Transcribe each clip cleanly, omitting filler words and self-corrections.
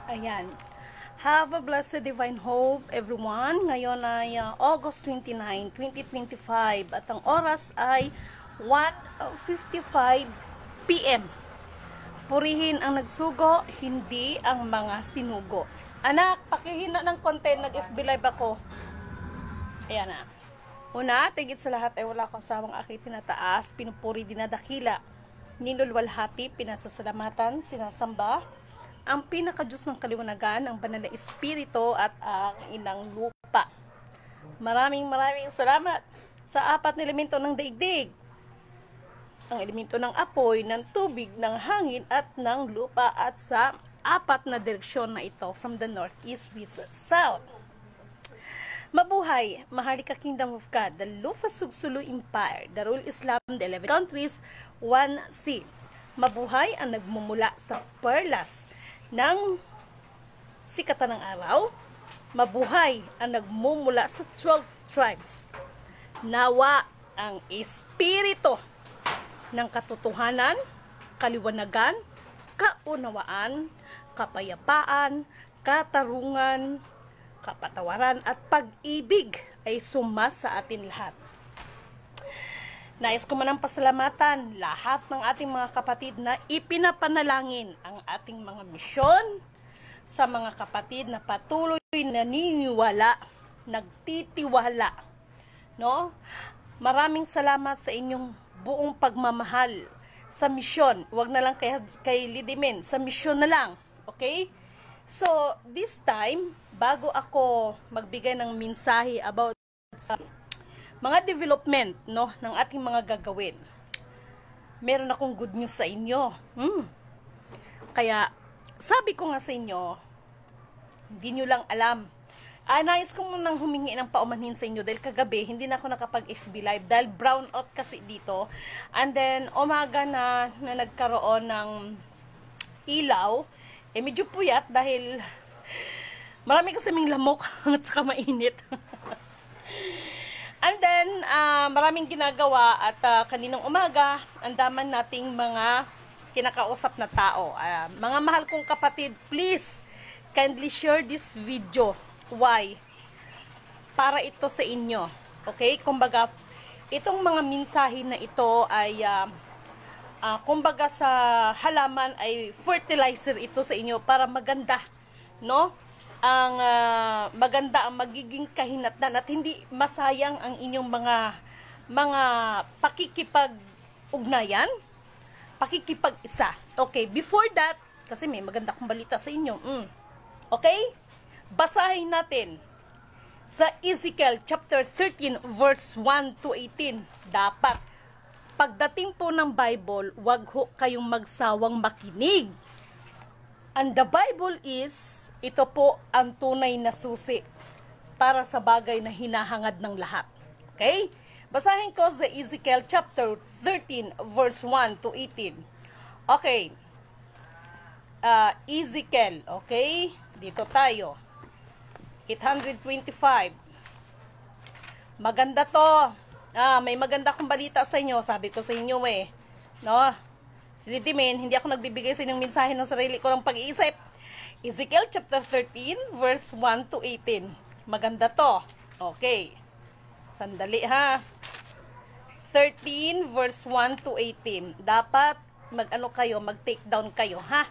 Ayan. Have a blessed divine hope, everyone. Ngayon ay August 29, 2025 at ang oras ay 1:55 p.m. Purihin ang nagsugo, hindi ang mga sinugo. Anak, pakihina ng konti, nag-FB live ako. Ayan na. Una, tigit sa lahat ay wala akong sawang aking tinataas, pinupuri, dinadakila, ninulwalhati, pinasasalamatan, sinasamba, ang pinaka-Diyos ng kaliwanagan, ang banal na Espiritu at ang inang lupa. Maraming salamat sa apat na elemento ng daigdig. Ang elemento ng apoy, ng tubig, ng hangin at ng lupa at sa apat na direksyon na ito from the north, east, west, south. Mabuhay, Maharlika Kingdom of God, the Lufa Sugsulu Empire, Darul Islam, the 11 countries, 1C. Mabuhay ang nagmumula sa perlas ng sikatan ng araw. Mabuhay ang nagmumula sa 12 tribes. Nawa ang espiritu ng katotohanan, kaliwanagan, kaunawaan, kapayapaan, katarungan, kapatawaran at pag-ibig ay suma sa atin lahat. Nais ko manang pasalamatan lahat ng ating mga kapatid na ipinapanalangin ang ating mga misyon sa mga kapatid na patuloy naniniwala, nagtitiwala. No? Maraming salamat sa inyong buong pagmamahal sa misyon. Huwag na lang kay Lidimen, sa misyon na lang. Okay? So, this time, bago ako magbigay ng mensahe about sa mga development, no, ng ating mga gagawin, meron akong good news sa inyo. Kaya, sabi ko nga sa inyo, hindi nyo lang alam. Nais ko munang humingi ng paumanhin sa inyo dahil kagabi, hindi na ako nakapag-FB live dahil brown out kasi dito. And then, umaga na nagkaroon ng ilaw, medyo puyat dahil marami kasi kaming lamok at saka mainit. And then, maraming ginagawa at kaninang umaga, andaman nating mga kinakausap na tao. Mga mahal kong kapatid, please, kindly share this video. Why? Para ito sa inyo. Okay? Kumbaga, itong mga mensahe na ito ay, kumbaga sa halaman ay fertilizer ito sa inyo para maganda. No? Ang maganda ang magiging kahinatnan at hindi masayang ang inyong mga pakikipag-ugnayan, pakikipag-isa. Okay, before that, kasi may maganda akong balita sa inyo. Okay? Basahin natin sa Ezekiel chapter 13 verse 1 to 18. Dapat pagdating po ng Bible, wag ho kayong magsawang makinig. And the Bible is, ito po ang tunay na susi para sa bagay na hinahangad ng lahat. Okay? Basahin ko sa Ezekiel chapter 13 verse 1 to 18. Okay. Ezekiel, okay? Dito tayo. 825. Maganda to. May maganda akong balita sa inyo. Sabi ko sa inyo no? Silidimin, hindi ako nagbibigay sa inyong mensahe ng sarili ko ng pag-iisip. Ezekiel chapter 13 verse 1 to 18. Maganda to. Okay. Sandali ha. 13 verse 1 to 18. Dapat mag-take down kayo ha.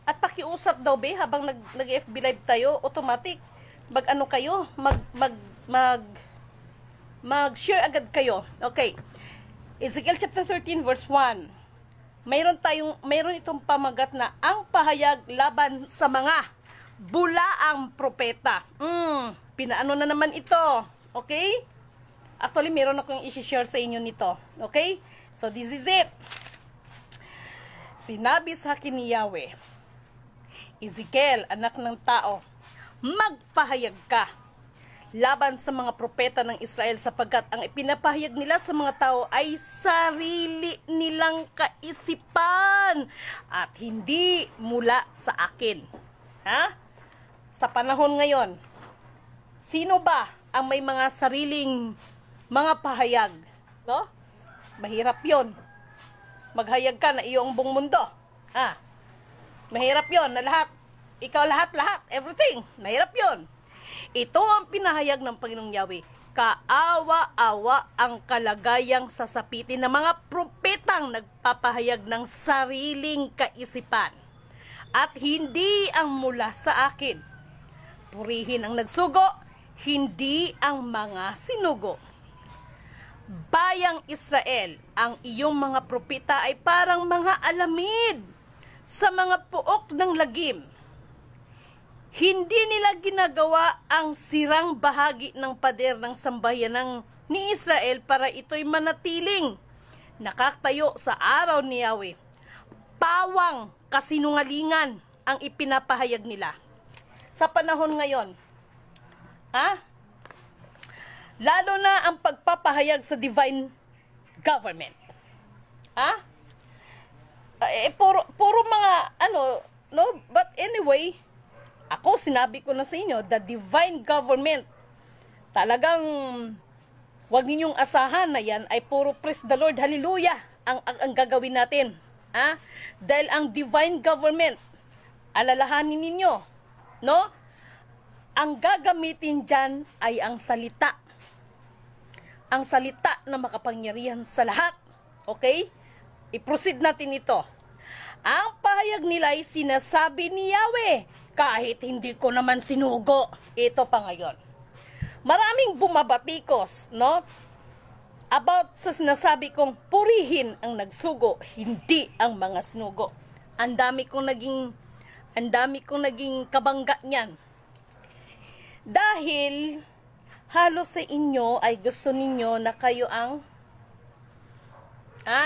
At pakiusap daw habang nag-FB live tayo, automatic kayo, mag-share agad kayo. Okay. Ezekiel chapter 13 verse 1. Mayroon itong pamagat na ang pahayag laban sa mga bulaang propeta. Pinaano na naman ito. Okay? Actually, meron akong i-share sa inyo nito. Okay? So, this is it. Sinabi sa akin ni Yahweh, Ezekiel, anak ng tao, magpahayag ka laban sa mga propeta ng Israel sapagkat ang ipinapahayag nila sa mga tao ay sarili nilang kaisipan at hindi mula sa akin. Ha? Sa panahon ngayon, sino ba ang may mga sariling mga pahayag? No? Mahirap yon. Maghayag ka na iyong buong mundo. Mahirap yon na lahat ikaw lahat, everything. Mahirap yun. Ito ang pinahayag ng Panginoong Yahweh. Kaawa-awa ang kalagayang sasapitin ng mga propetang nagpapahayag ng sariling kaisipan at hindi ang mula sa akin. Purihin ang nagsugo, hindi ang mga sinugo. Bayang Israel, ang iyong mga propeta ay parang mga alamid sa mga puok ng lagim. Hindi nila ginagawa ang sirang bahagi ng pader ng sambahayan ni Israel para ito'y manatiling nakatayo sa araw ni Yahweh. Pawang kasinungalingan ang ipinapahayag nila. Sa panahon ngayon, lalo na ang pagpapahayag sa divine government. Puro mga no? But anyway, ako sinabi ko na sa inyo, the divine government, talagang wag ninyong asahan na yan ay puro praise the Lord, hallelujah, ang gagawin natin. Dahil ang divine government, alalahanin ninyo, no? Ang gagamitin dyan ay ang salita. Ang salita na makapangyarihan sa lahat. Okay? I-proceed natin ito. Ang pahayag nila ay sinasabi ni Yahweh, kahit hindi ko naman sinugo. Ito pa ngayon. Maraming bumabatikos, no? About sa sinasabi kong purihin ang nagsugo, hindi ang mga sinugo. Ang dami kong naging kabangga niyan. Dahil halos sa inyo ay gusto ninyo na kayo ang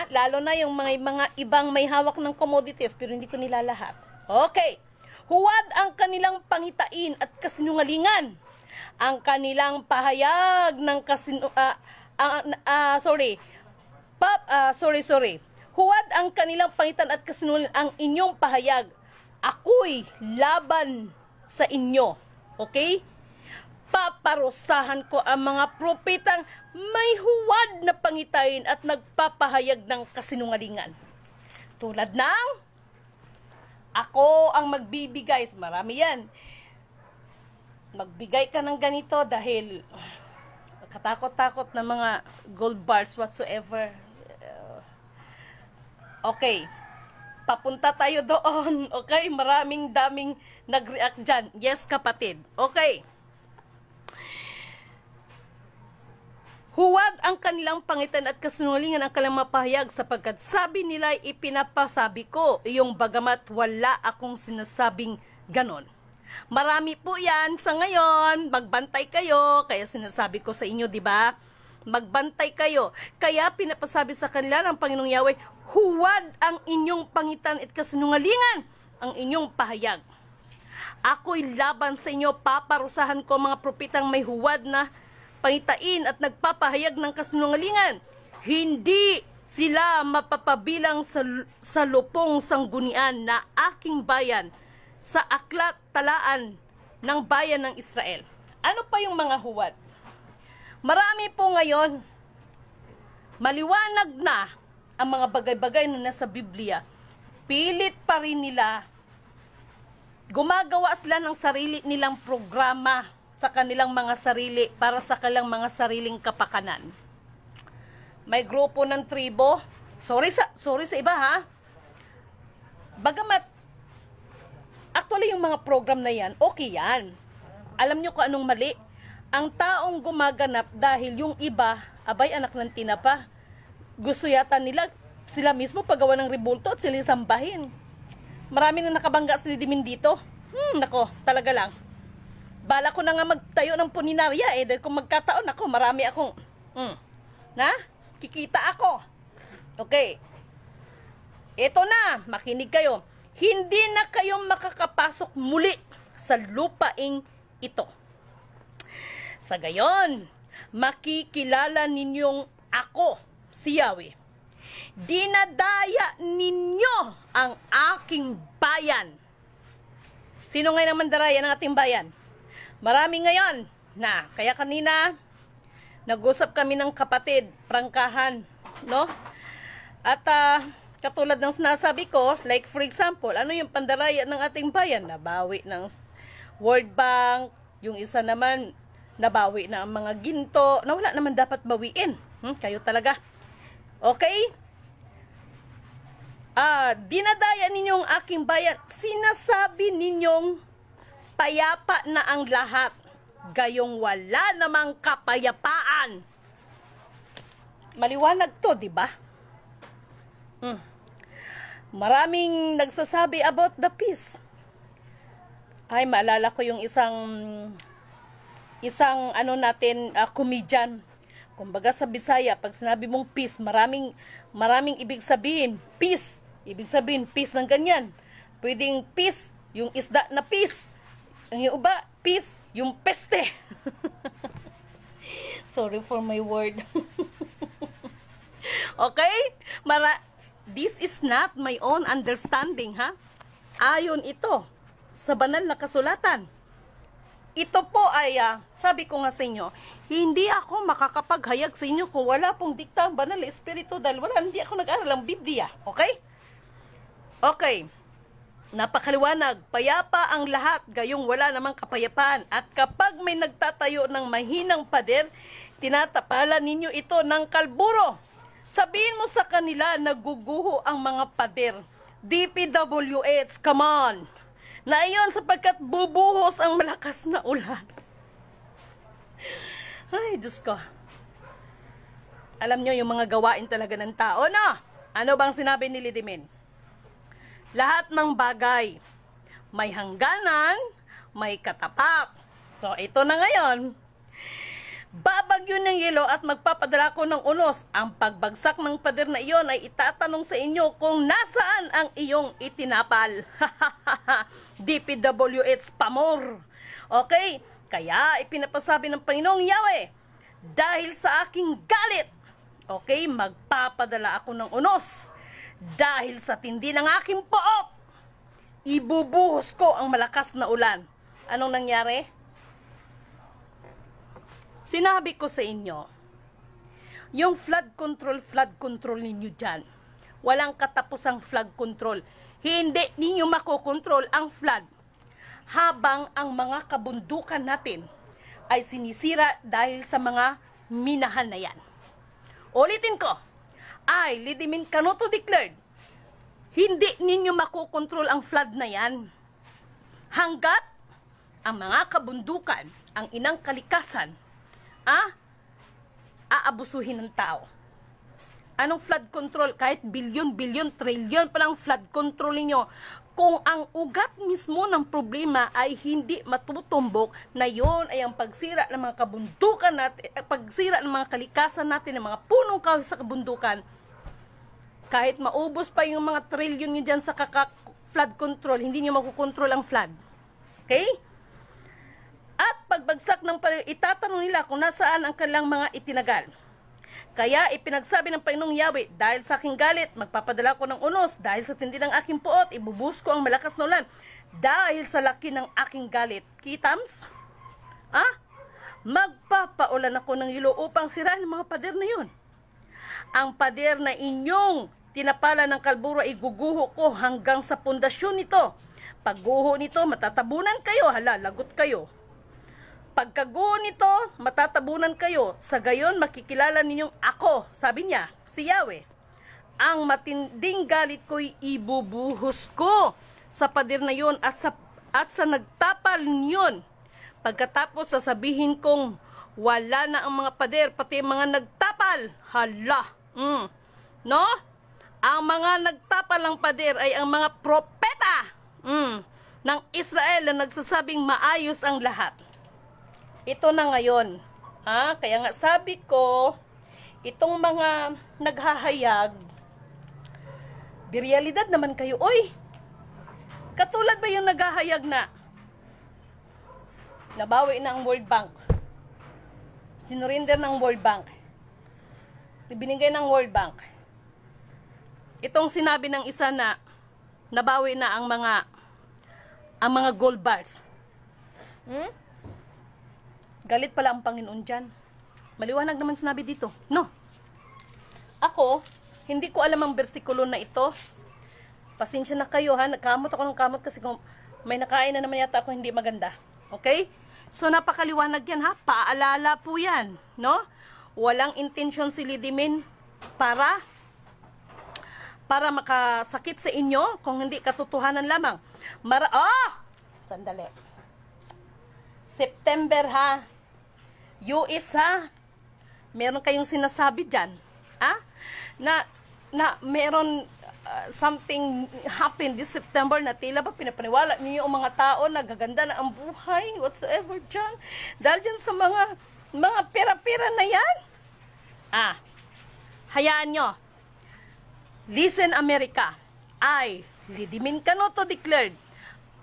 lalo na yung mga ibang may hawak ng commodities, pero hindi ko nila lahat. Okay. Huwad ang kanilang pangitain at kasinungalingan. Ang kanilang pahayag ng Huwad ang kanilang pangitan at kasinungalingan ang inyong pahayag. Ako'y laban sa inyo. Okay? Paparusahan ko ang mga propetang may huwad na pangitain at nagpapahayag ng kasinungalingan. Tulad ng, ako ang magbibigay, marami yan. Magbigay ka ng ganito dahil katakot-takot na mga gold bars whatsoever. Okay, papunta tayo doon. Okay, daming nag-react dyan. Yes, kapatid. Okay. Huwad ang kanilang pangitan at kasinungalingan ang kanilang mapahayag sapagkat sabi nila ipinapasabi ko, iyong bagamat wala akong sinasabing ganon. Marami po yan sa ngayon, magbantay kayo, kaya sinasabi ko sa inyo, di ba? Magbantay kayo. Kaya pinapasabi sa kanila ng Panginoong Yahweh, huwad ang inyong pangitan at kasinungalingan ang inyong pahayag. Ako'y laban sa inyo, paparusahan ko mga propetang may huwad na pangitain at nagpapahayag ng kasinungalingan. Hindi sila mapapabilang sa lupong sanggunian na aking bayan sa aklat talaan ng bayan ng Israel. Ano pa yung mga huwad? Marami po ngayon, maliwanag na ang mga bagay-bagay na nasa Biblia. Pilit pa rin nila, gumagawa sila ng sarili nilang programa sa kanilang mga sarili para sa kanilang mga sariling kapakanan. May grupo ng tribo, sorry sa iba ha. Bagamat actually yung mga program na yan, okay yan. Alam nyo kung anong mali? Ang taong gumaganap dahil yung iba, abay anak ng tinapa, gusto yata nila sila mismo paggawa ng rebulto at sila sambahin. Marami na nakabangga sila dimin dito. Nako, talaga lang. Bala ko na nga magtayo ng puninarya dahil kung magkataon ako, marami akong kikita ako. Okay. Ito na, makinig kayo. Hindi na kayo makakapasok muli sa lupaing ito. Sa gayon, makikilala ninyong ako, si Yahweh. Dinadaya ninyo ang aking bayan. Sino ngayon ang mandaraya ng ating bayan? Marami ngayon na, kaya kanina, nag-usap kami ng kapatid, prangkahan, no? At Katulad ng sinasabi ko, like for example, ano yung pandaraya ng ating bayan? Nabawi ng World Bank, yung isa naman, nabawi na ang mga ginto, na wala naman dapat bawiin. Kayo talaga. Okay? Dinadaya ninyong aking bayan. Sinasabi ninyong payapa na ang lahat. Gayong wala namang kapayapaan. Maliwanag to, di ba? Maraming nagsasabi about the peace. Ay, maalala ko yung isang comedian. Kumbaga sa Bisaya, pag sinabi mong peace, maraming ibig sabihin. Peace, ibig sabihin peace ng ganyan. Pwedeng peace, yung isda na peace. Ang iba, peace, yung peste. Sorry for my word. Okay? This is not my own understanding, ha? Ayon ito sa banal na kasulatan. Ito po ay, sabi ko nga sa inyo, hindi ako makakapaghayag sa inyo kung wala pong dikta ang banal na espiritu dahil hindi ako nag-aral ng Biblia. Okay? Okay. Napakaliwanag, payapa ang lahat, gayong wala namang kapayapaan. At kapag may nagtatayo ng mahinang pader, tinatapalan ninyo ito ng kalburo. Sabihin mo sa kanila, naguguho ang mga pader. DPWH, come on. Na iyon sapagkat bubuhos ang malakas na ulan. Ay, Diyos ko. Alam nyo yung mga gawain talaga ng tao, no? Ano bang sinabi ni Lidimin? Lahat ng bagay, may hangganan, may katapat. So, ito na ngayon. Babagyo ng yelo at magpapadala ko ng unos. Ang pagbagsak ng pader na iyon ay itatanong sa inyo kung nasaan ang iyong itinapal. DPWH Pamor. Okay? Kaya ipinapasabi ng Panginoong Yahweh, dahil sa aking galit, okay, magpapadala ako ng unos. Dahil sa tindi ng aking pook, ibubuhos ko ang malakas na ulan. Anong nangyari? Sinabi ko sa inyo, yung flood control ninyo dyan. Walang katapusang flood control. Hindi ninyo makokontrol ang flood habang ang mga kabundukan natin ay sinisira dahil sa mga minahan na yan. Ulitin ko, I, Lidimin Canuto declared, hindi ninyo makokontrol ang flood na yan hanggat ang mga kabundukan, ang inang kalikasan, aabusuhin ng tao. Anong flood control? Kahit bilyon, trilyon pa lang flood control niyo. Kung ang ugat mismo ng problema ay hindi matutumbok, na yon ay ang pagsira ng mga kabundukan natin, pagsira ng mga kalikasan natin, ng mga punong kahoy sa kabundukan, kahit maubos pa yung mga trilyon nyo dyan sa flood control, hindi nyo makukontrol ang flood. Okay? At pagbagsak ng pader, itatanong nila kung nasaan ang kanilang mga itinagal. Kaya ipinagsabi ng Panginoong Yahweh, dahil sa aking galit, magpapadala ko ng unos. Dahil sa tindi ng aking puot, ibubuhos ko ang malakas na ulan. Dahil sa laki ng aking galit. Kitams? Magpapaulan ako ng ilo upang sirain ang mga pader na yun. Ang pader na inyong tinapala ng kalburo ay guguho ko hanggang sa pundasyon nito. Pagguho nito, matatabunan kayo. Lagot kayo. Pagkaguho nito, matatabunan kayo. Sa gayon, makikilala ninyong ako, sabi niya, si Yahweh. Ang matinding galit ko'y ibubuhos ko sa pader na yun at sa nagtapal niyon. Pagkatapos, sasabihin kong wala na ang mga pader, pati mga nagtapal. No? Ang mga nagtapal ng pader ay ang mga propeta ng Israel na nagsasabing maayos ang lahat. Ito na ngayon. Kaya nga sabi ko, itong mga naghahayag, birealidad naman kayo. Uy! Katulad ba yung naghahayag na nabawi na ang World Bank? Sinurinder ng World Bank. Ibinigay ng World Bank. Itong sinabi ng isa na nabawi na ang mga gold bars. Galit pala ang Panginoon dyan. Maliwanag naman sinabi dito. No. Ako, Hindi ko alam ang bersikulo na ito. Pasensya na kayo ha, nagkamot ako ng kamot kasi kung may nakain na naman yata ako hindi maganda. Okay? So napakaliwanag yan ha, paalala po yan, no? Walang intensyon si Lidimin para makasakit sa inyo kung hindi katotohanan lamang. Sandali. September ha. US ha. Meron kayong sinasabi dyan. Ha? Na meron something happened this September na tila ba pinapaniwala niyo ang mga tao na gaganda na ang buhay whatsoever dyan. Dahil dyan sa mga pera-pera na yan. Hayaan nyo. Listen America, I, Lidimin Canoto declared,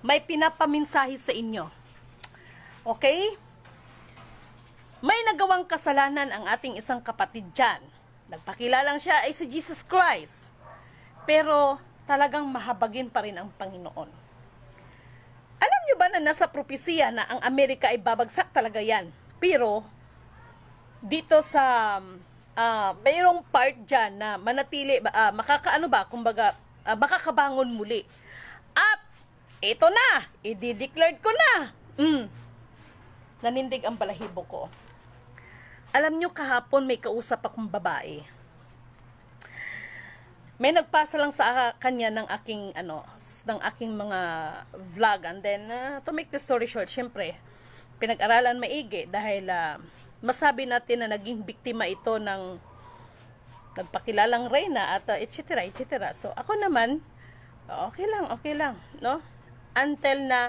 may pinapaminsahe sa inyo. Okay? May nagawang kasalanan ang ating isang kapatid dyan. Nagpakilalang siya ay si Jesus Christ. Pero talagang mahabagin pa rin ang Panginoon. Alam nyo ba na nasa propesiya na ang Amerika ay babagsak talaga yan? Pero dito sa mayroong part dyan na manatili, makakabangon muli. At, ito na, i-declared ko na. Nanindig ang balahibo ko. Alam nyo, kahapon may kausap akong babae. May nagpasa lang sa kanya ng aking mga vlog. And then, to make the story short, syempre, pinag-aralan maigi dahil masabi natin na naging biktima ito ng nagpakilalang reyna at etc. So ako naman, okay lang, no? Until na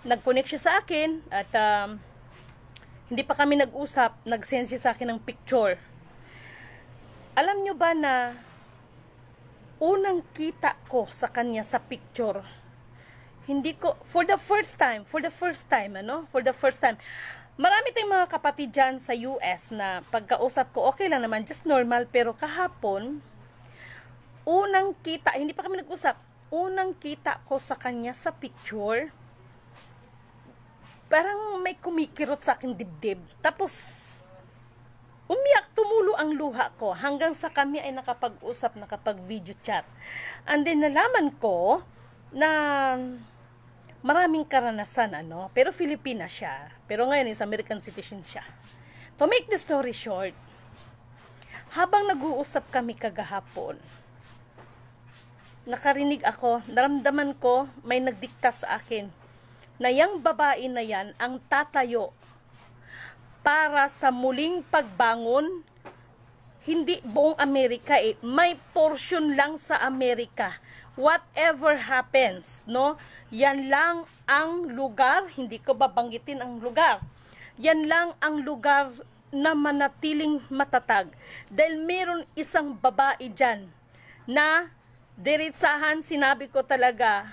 nag-connect siya sa akin at hindi pa kami nag-usap, nag-send siya sa akin ng picture. Alam nyo ba na unang kita ko sa kanya sa picture, hindi ko, for the first time, marami tayong mga kapatid dyan sa US na pagkausap ko, okay lang naman, just normal, pero kahapon, unang kita, hindi pa kami nag-usap, unang kita ko sa kanya sa picture, parang may kumikirot sa aking dibdib. Tapos, umiyak, tumulo ang luha ko, hanggang sa kami ay nakapag-usap, nakapag-video chat. And then, nalaman ko na maraming karanasan, pero Filipina siya. Pero ngayon is American citizen siya. To make the story short, habang nag-uusap kami kagahapon, nakarinig ako, naramdaman ko, may nagdikta sa akin, na yang babae na yan ang tatayo para sa muling pagbangon, hindi buong Amerika may portion lang sa Amerika. Whatever happens, no? Yan lang ang lugar, hindi ko babanggitin ang lugar. Yan lang ang lugar na manatiling matatag. Dahil meron isang babae dyan na diretsahan, sinabi ko talaga,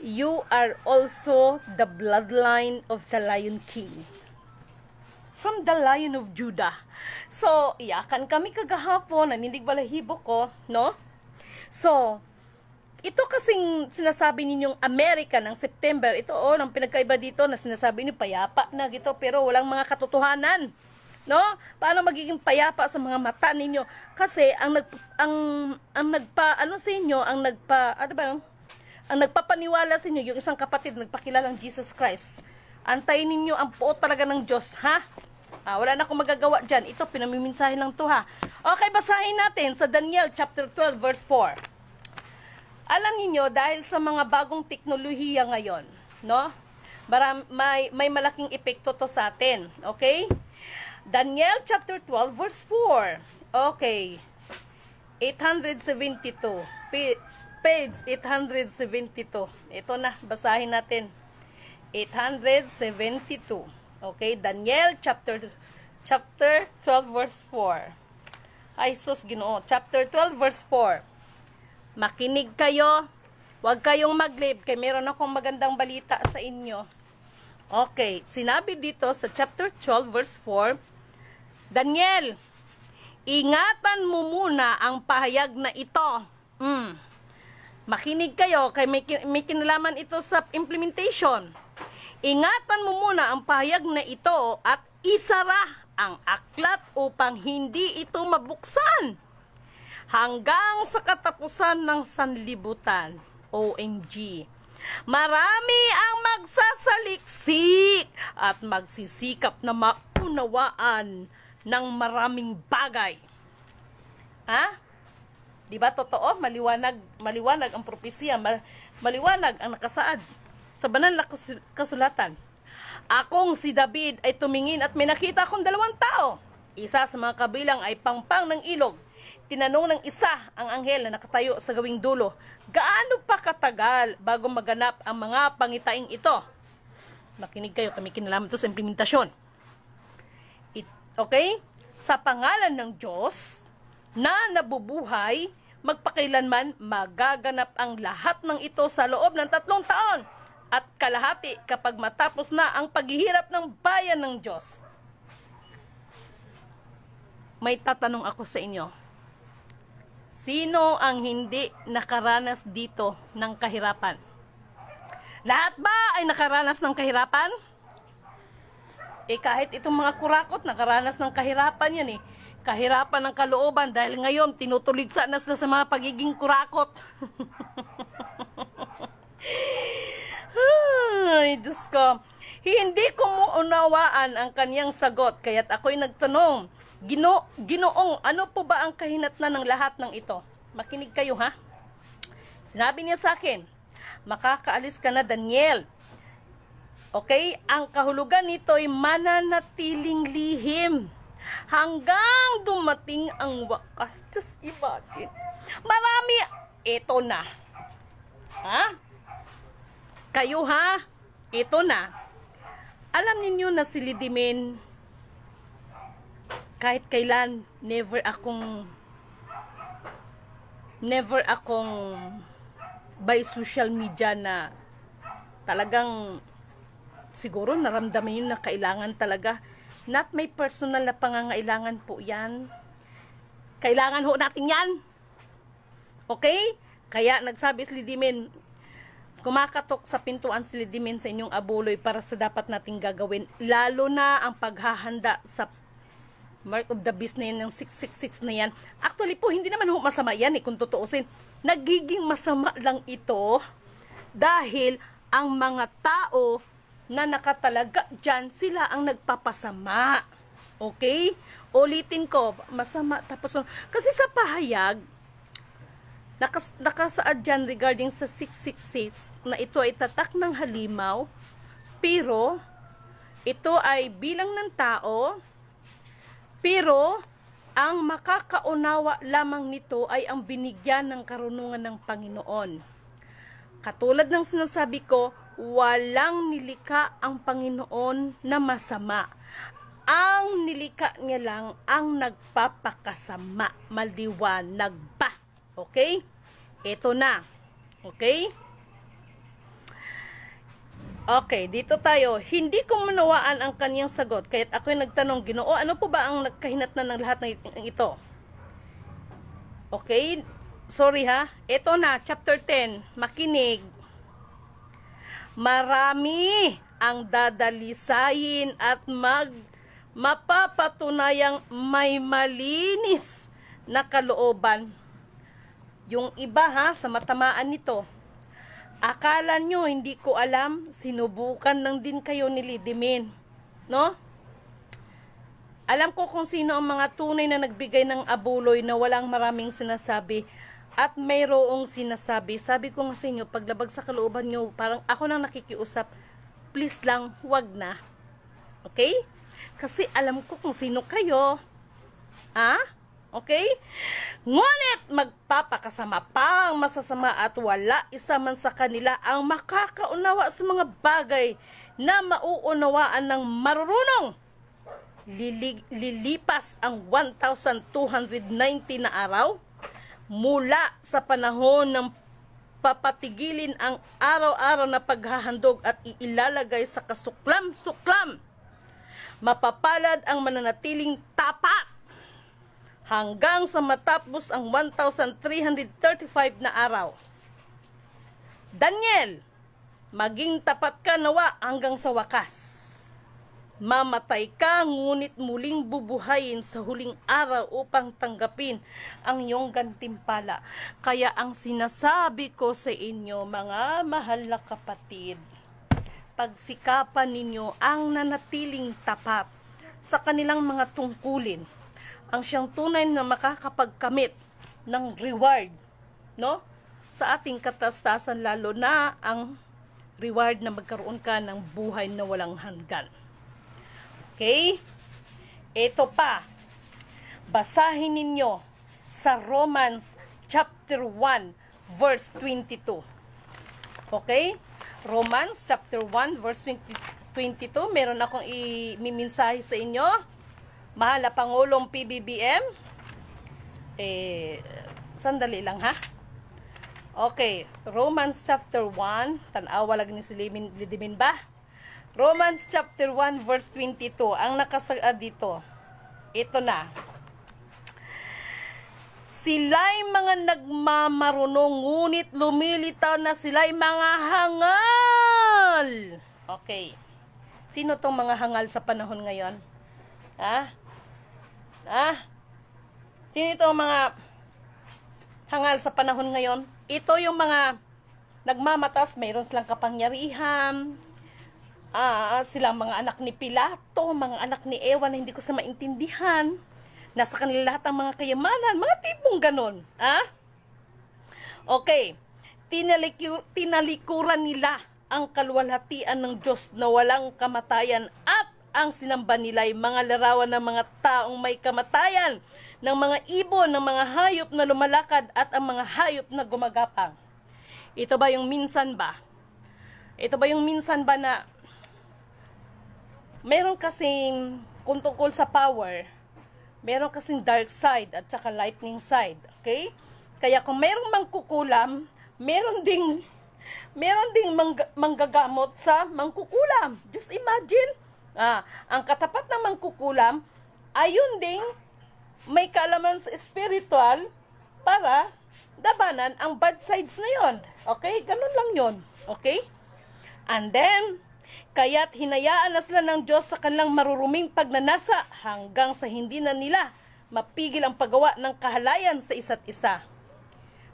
you are also the bloodline of the Lion King. From the Lion of Judah. So, iyakan kami kagahapon, nanindig balahibo ko, no? So, ito kasing sinasabi ninyong Amerika ng September, ito ang pinagkaiba dito na sinasabi niyo payapa na gito, pero walang mga katotohanan, no? Paano magiging payapa sa mga mata ninyo? Kasi ang nagpapaniwala sa inyo, yung isang kapatid nagpakilalang Jesus Christ. Antayin ninyo ang puot talaga ng Diyos, ha? Wala na akong magagawa dyan. Ito, pinamiminsahin lang to, ha? Okay, basahin natin sa Daniel chapter 12 verse 4. Alam niyo dahil sa mga bagong teknolohiya ngayon, no? May malaking epekto to sa atin, okay? Daniel chapter 12 verse 4. Okay. 872. Page 872. Ito na, basahin natin. 872. Okay, Daniel chapter 12 verse 4. Ay sus, Ginoo. Chapter 12 verse 4. Makinig kayo, huwag kayong maglib, kaya meron akong magandang balita sa inyo. Okay, sinabi dito sa chapter 12 verse 4, Daniel, ingatan mo muna ang pahayag na ito. Makinig kayo, kaya may kinalaman ito sa implementation. Ingatan mo muna ang pahayag na ito at isara ang aklat upang hindi ito mabuksan. hanggang sa katapusan ng sanlibutan. OMG. Marami ang magsasaliksik at magsisikap na maunawaan ng maraming bagay. Ha? Di ba totoo? Maliwanag ang propesya, maliwanag ang nakasaad sa banal na kasulatan. Akong si David ay tumingin at may nakita akong dalawang tao. Isa sa mga kabilang ay pangpang ng ilog. Tinanong ng isa ang anghel na nakatayo sa gawing dulo, gaano pa katagal bago maganap ang mga pangitaing ito? Makinig kayo, kami kinalaman ito sa implementasyon. Okay? Sa pangalan ng Diyos na nabubuhay, magpakailanman magaganap ang lahat ng ito sa loob ng 3 taon at kalahati kapag matapos na ang paghihirap ng bayan ng Diyos. May tatanong ako sa inyo. Sino ang hindi nakaranas dito ng kahirapan? Lahat ba ay nakaranas ng kahirapan? Kahit itong mga kurakot, nakaranas ng kahirapan yan eh. Kahirapan ng kalooban dahil ngayon tinutuligsa na sila sa mga pagiging kurakot. Ay, Diyos ko. Hindi ko maunawaan ang kanyang sagot, kaya't ako'y nagtanong, Ginoong, ano po ba ang kahinatnan ng lahat ng ito? Makinig kayo ha. Sinabi niya sa akin, makakaalis ka na, Daniel. Okay? Ang kahulugan nito ay mananatiling lihim hanggang dumating ang wakas. Just imagine. Marami, ito na. Ha? Kayo ha? Ito na. Alam ninyo na si Lidimin, kahit kailan, never akong by social media na talagang siguro naramdaman yun na kailangan talaga. Not may personal na pangangailangan po yan. Kailangan ho natin yan. Okay? Kaya nagsabi si Lidimin, kumakatok sa pintuan si Lidimin sa inyong abuloy para sa dapat nating gagawin. Lalo na ang paghahanda sa Mark of the Beast na yan, ng 666 na yan. Actually po, hindi naman masama yan kung tutuusin. Nagiging masama lang ito dahil ang mga tao na nakatalaga dyan, sila ang nagpapasama. Okay? Ulitin ko, masama. Tapos, kasi sa pahayag, nakasaad dyan regarding sa 666 na ito ay tatak ng halimaw, pero ito ay bilang ng tao. Pero, ang makakaunawa lamang nito ay ang binigyan ng karunungan ng Panginoon. Katulad ng sinasabi ko, walang nilika ang Panginoon na masama. Ang nilika niya lang ang nagpapakasama. Maliwanag pa. Okay? Ito na. Okay? Okay, dito tayo. Hindi ko manawaan ang kanyang sagot. Kaya't ako'y nagtanong, Ginoo, ano po ba ang nagkahinatnan ng lahat ng ito? Okay? Sorry ha. Ito na, chapter 10. Makinig. Marami ang dadalisayin at mapapatunayang may malinis na kalooban. Yung iba ha, sa matamaan nito, akala nyo, hindi ko alam, sinubukan lang din kayo ni Lidimin. No? Alam ko kung sino ang mga tunay na nagbigay ng abuloy na walang maraming sinasabi at mayroong sinasabi. Sabi ko nga sa inyo, paglabag sa kalooban nyo, parang ako nang nakikiusap, please lang, wag na. Okay? Kasi alam ko kung sino kayo. Okay? Ngunit magpapakasama pa ang masasama at wala isa man sa kanila ang makakaunawa sa mga bagay na mauunawaan ng marurunong. Lilipas ang 1,290 na araw mula sa panahon ng papatigilin ang araw-araw na paghahandog at iilalagay sa kasuklam-suklam. Mapapalad ang mananatiling tapat hanggang sa matapos ang 1,335 na araw. Daniel, maging tapat ka nawa hanggang sa wakas. Mamatay ka, ngunit muling bubuhayin sa huling araw upang tanggapin ang iyong gantimpala. Kaya ang sinasabi ko sa inyo, mga mahal na kapatid, pagsikapan ninyo ang nanatiling tapat sa kanilang mga tungkulin, ang siyang tunay na makakapagkamit ng reward, no? Sa ating katastasan, lalo na ang reward na magkaroon ka ng buhay na walang hanggan. Okay? Ito pa. Basahin ninyo sa Romans chapter 1 verse 22. Okay? Romans chapter 1 verse 22. Meron akong imimensahe sa inyo. Mahal na Pangulong PBBM. Sandali lang ha. Okay, Romans chapter 1, tanawa lang ni Lidimin ba? Romans chapter 1 verse 22, ang nakasaad dito, ito na. Sila'y mga nagmamarunong, ngunit lumilitaw na sila'y mga hangal. Okay, sino tong mga hangal sa panahon ngayon? Sino itong mga hangal sa panahon ngayon? Ito yung mga nagmamatas, mayroon silang kapangyarihan, silang mga anak ni Pilato, mga anak ni Ewa na hindi ko sa maintindihan, nasa kanila lahat ang mga kayamanan, mga tipong ganon. Okay, tinalikuran nila ang kaluwalhatian ng Diyos na walang kamatayan at ang sinamba nila ay mga larawan ng mga taong may kamatayan, ng mga ibon, ng mga hayop na lumalakad at ang mga hayop na gumagapang. Ito ba yung minsan ba? Ito ba yung minsan ba na meron kasing, kung tungkol sa power, meron kasing dark side at saka lightning side. Okay? Kaya kung merong mangkukulam, meron ding manggagamot sa mangkukulam. Just imagine, ang katapat na mangkukulam, ayun ding may kaalaman sa spiritual para labanan ang bad sides na yon. Okay? Ganun lang yon. Okay? And then, kaya't hinayaan na sila ng Diyos sa kanilang maruruming pagnanasa hanggang sa hindi na nila mapigil ang paggawa ng kahalayan sa isa't isa.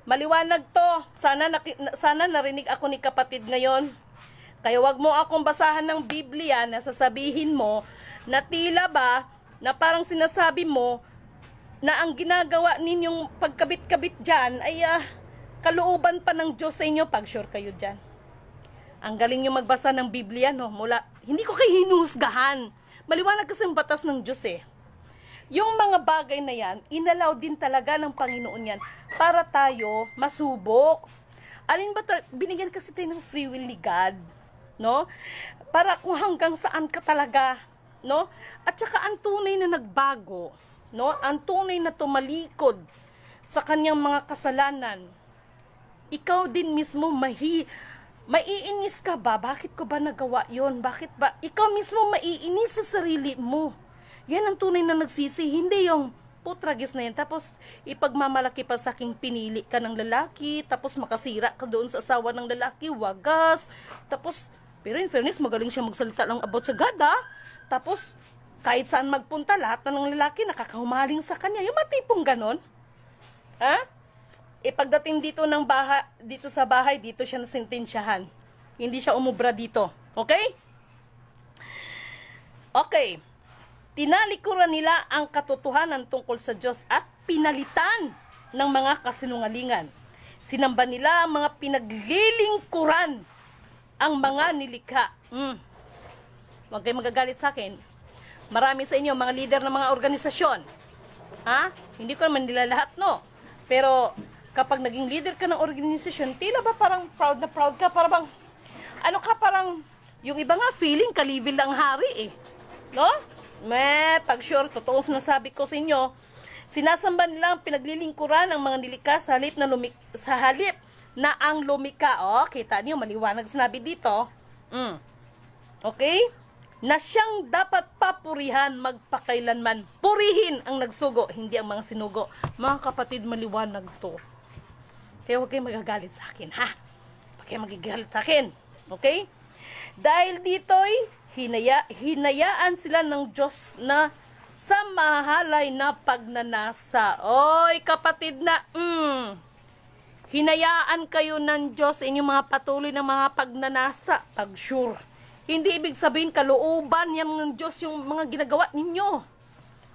Maliwanag to. Sana narinig ako ni kapatid ngayon. Kaya wag mo akong basahan ng Biblia na sasabihin mo na tila ba na parang sinasabi mo na ang ginagawa ninyong pagkabit-kabit dyan ay kalooban pa ng Diyos sa inyo. Pag sure kayo dyan. Ang galing nyo magbasa ng Biblia, no? Hindi ko kayo hinuhusgahan. Maliwanag kasi ang batas ng Diyos eh. Yung mga bagay na yan, inalaw din talaga ng Panginoon yan para tayo masubok. Alin ba binigyan kasi tayo ng free will ni God, no? Para kung hanggang saan ka talaga, no? At saka ang tunay na nagbago, no? Ang tunay na tumalikod sa kanyang mga kasalanan. Ikaw din mismo maiinis ka ba? Bakit ko ba nagawa yon? Bakit ba? Ikaw mismo maiinis sa sarili mo. Yan ang tunay na nagsisi. Hindi yung putragis na yan. Tapos ipagmamalaki pa sa aking pinili ka ng lalaki. Tapos makasira ka doon sa asawa ng lalaki. Wagas. Tapos, pero in fairness, magaling siya magsalita lang about sa God, Tapos, kahit saan magpunta, lahat na ng lalaki nakakahumaling sa kanya. Yung matipong ganon. Pagdating dito dito sa bahay, dito siya nasintensyahan. Hindi siya umubra dito. Okay? Okay. Tinalikuran nila ang katotohanan tungkol sa Diyos at pinalitan ng mga kasinungalingan. Sinamba nila ang mga pinaglilingkuran ang mga nilikha. Huwag kayo magagalit sa akin. Marami sa inyo, mga leader ng mga organisasyon. Hindi ko naman nila lahat, no? Pero, kapag naging leader ka ng organisasyon, tila ba parang proud na proud ka? Parang, parang, yung iba nga feeling, kalivil ang hari eh. No? Pag sure, totoo na sabi ko sa inyo, sinasamba nila ang pinaglilingkuran ng mga nilikha sa halip na ang lumika. Kita niyo, maliwanag sinabi dito. Okay? Na siyang dapat papurihan magpakailanman. Purihin ang nagsugo, hindi ang mga sinugo. Mga kapatid, maliwanag to. Kaya huwag kayong magagalit sa akin, ha? Huwag kayong magagalit sa akin. Okay? Dahil dito'y hinayaan sila ng Diyos na sa mahalay na pagnanasa. Oy, kapatid na, hinayaan kayo ng Diyos inyong mga patuloy na mga pagnanasa, pag-sure. Hindi ibig sabihin kalooban yan ng Diyos yung mga ginagawa ninyo.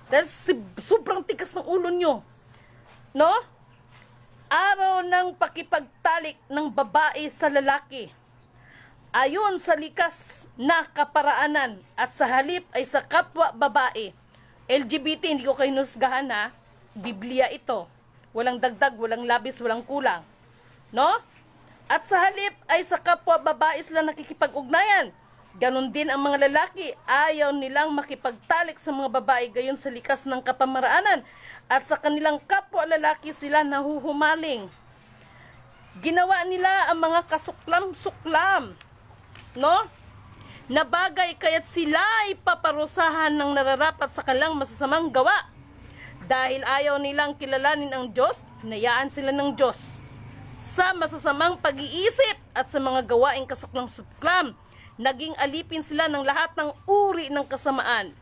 Dahil sobrang tikas ng ulo nyo. No? Araw ng pakipagtalik ng babae sa lalaki. Ayon sa likas na kaparaanan at sa halip ay sa kapwa babae. LGBT, hindi ko kayo nusgahan ha. Biblia ito. Walang dagdag, walang labis, walang kulang. No? At sa halip ay sa kapwa babae sila nakikipag-ugnayan. Ganon din ang mga lalaki. Ayaw nilang makipagtalik sa mga babae gayon sa likas ng kapamaraanan. At sa kanilang kapwa lalaki sila nahuhumaling. Ginawa nila ang mga kasuklam-suklam. No? Na bagay kaya't sila ay paparusahan ng nararapat sa kanilang masasamang gawa. Dahil ayaw nilang kilalanin ang Diyos, hinayaan sila ng Diyos sa masasamang pag-iisip at sa mga gawaing kasuklam-suklam. Naging alipin sila ng lahat ng uri ng kasamaan,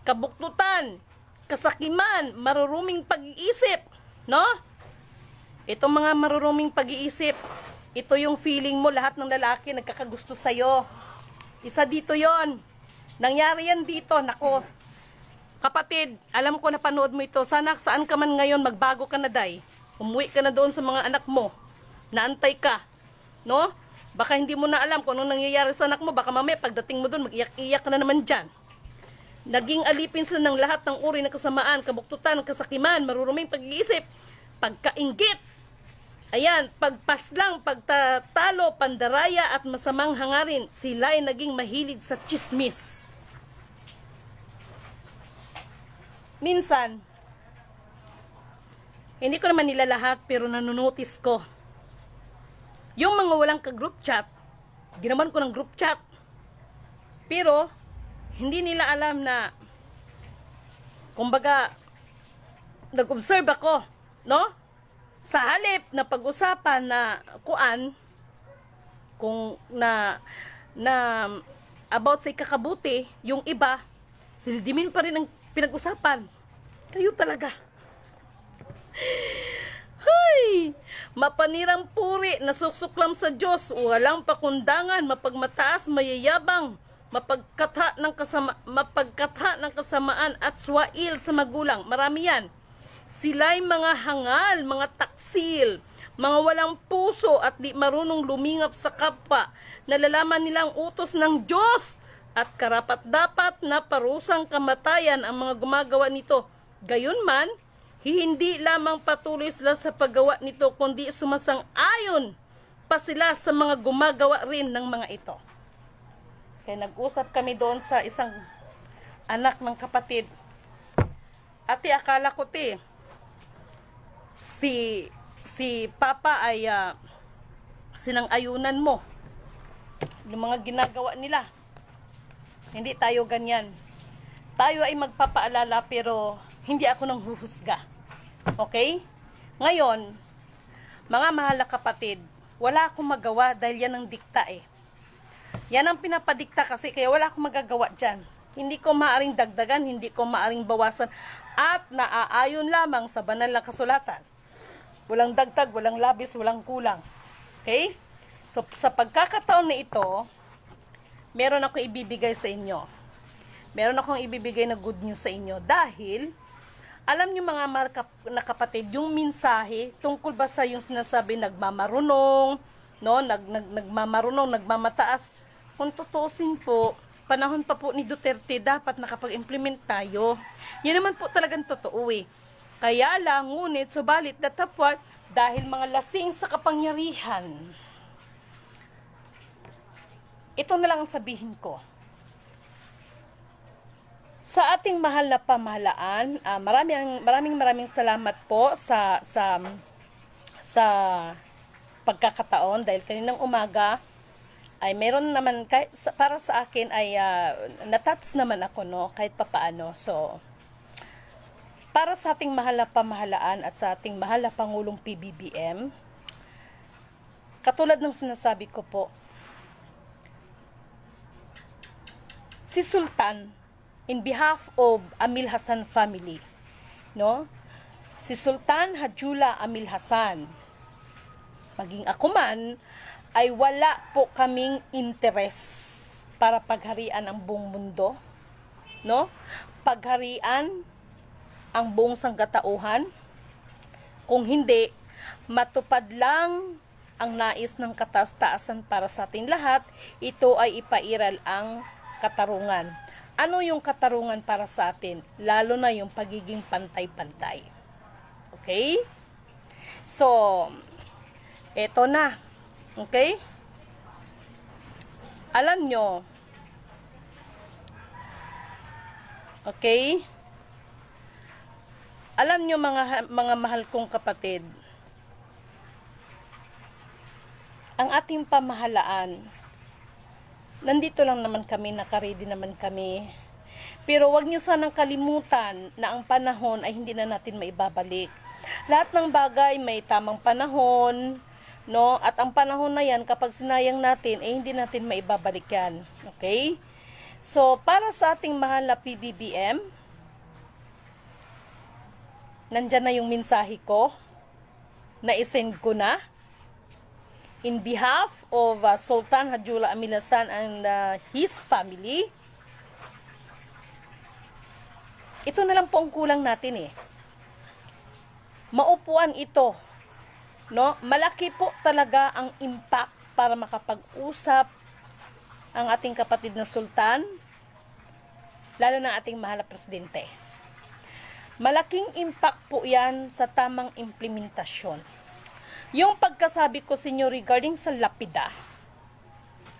kabuktutan, kasakiman, maruruming pag-iisip. No? Itong mga maruruming pag-iisip, ito yung feeling mo, lahat ng lalaki nagkakagusto sa'yo. Isa dito yon. Nangyari yan dito. Nako, kapatid, alam ko na panood mo ito. Sana saan ka man ngayon, magbago ka na, day. Umuwi ka na doon sa mga anak mo. Naantay ka. No? Baka hindi mo na alam kung anong nangyayari sa anak mo. Baka mamaya pagdating mo doon, mag-iyak-iyak ka na naman dyan. Naging alipin sila ng lahat ng uri ng kasamaan, kabuktutan, kasakiman, maruruming pag-iisip, pagkainggit. Ayan, pagpaslang, pagtatalo, pandaraya at masamang hangarin, sila ay naging mahilig sa chismis. Minsan, hindi ko naman nila lahat pero nanunotice ko. Yung mga walang ka-group chat, ginawan ko ng group chat. Pero, hindi nila alam na, kumbaga, nag-observe ako, no? Sa halip na pag-usapan na kung about sa ikakabuti, yung iba, sildimin pa rin ang pinag-usapan. Kayo talaga. Hay! Mapanirang puri, nasuksuklam sa Diyos, walang pakundangan, mapagmataas, mayayabang, mapagkatha ng kasamaan at swail sa magulang. Marami yan. Sila'y mga hangal, mga taksil, mga walang puso at di marunong lumingap sa kapwa. Nalalaman nilang utos ng Diyos at karapat-dapat na parusang kamatayan ang mga gumagawa nito. Gayunman, hindi lamang patuloy sila sa paggawa nito, kundi sumasang-ayon pa sila sa mga gumagawa rin ng mga ito. Kaya nag-usap kami doon sa isang anak ng kapatid. Ate, akala ko si Papa ay sinang-ayunan mo. Yung mga ginagawa nila. Hindi tayo ganyan. Tayo ay magpapaalala pero hindi ako nang huhusga. Okay? Ngayon, mga mahal na kapatid, wala akong magawa dahil yan ang dikta eh. Yan ang pinapadikta kasi kaya wala akong magagawa dyan. Hindi ko maaring dagdagan, hindi ko maaring bawasan at naaayon lamang sa banal na kasulatan. Walang dagdag, walang labis, walang kulang. Okay? So, sa pagkakataon na ito, meron akong ibibigay sa inyo. Meron akong ibibigay na good news sa inyo dahil alam niyo mga mahal na kapatid, yung mensahe tungkol ba sa yung sinasabi nagmamarunong, no? Nagmamarunong, nagmamataas. Kung tutusin po, panahon pa po ni Duterte dapat nakapag-implement tayo. Yan naman po talagang totoo eh. Kaya lang, ngunit, subalit datapwat dahil mga lasing sa kapangyarihan. Ito na lang ang sabihin ko. Sa ating mahal na pamahalaan, maraming salamat po sa pagkakataon dahil kaninang umaga ay meron naman para sa akin ay natouch naman ako no kahit papaano. So para sa ating mahal na pamahalaan at sa ating mahal na Pangulong PBBM, katulad ng sinasabi ko po, si Sultan, in behalf of Amil Hasan family, no? Si Sultan Hajula Amil Hasan, maging ako man, ay wala po kaming interes para pagharian ang buong mundo, no? Pagharian ang buong sangkatauhan. Kung hindi, matupad lang ang nais ng kataas-taasan para sa ating lahat, ito ay ipairal ang katarungan. Ano yung katarungan para sa atin? Lalo na yung pagiging pantay-pantay. Okay? So, eto na. Okay? Alam nyo, okay? Alam nyo mga mahal kong kapatid, ang ating pamahalaan, nandito lang naman kami, nakaready naman kami. Pero wag niyo sanang kalimutan na ang panahon ay hindi na natin maibabalik. Lahat ng bagay may tamang panahon, no? At ang panahon na yan, kapag sinayang natin, eh hindi natin maibabalik yan. Okay? So, para sa ating mahal na PBBM, nandyan na yung mensahe ko, na-send ko na, in behalf of Sultan Hajula Amil Hasan and his family. Ito na lang po ang kulang natin eh. Maupuan ito, no? Malaki po talaga ang impact para makapag-usap ang ating kapatid na Sultan, lalo na ating mahal na presidente. Malaking impact po yan sa tamang implementasyon. Yung pagkasabi ko sa inyo regarding sa lapida,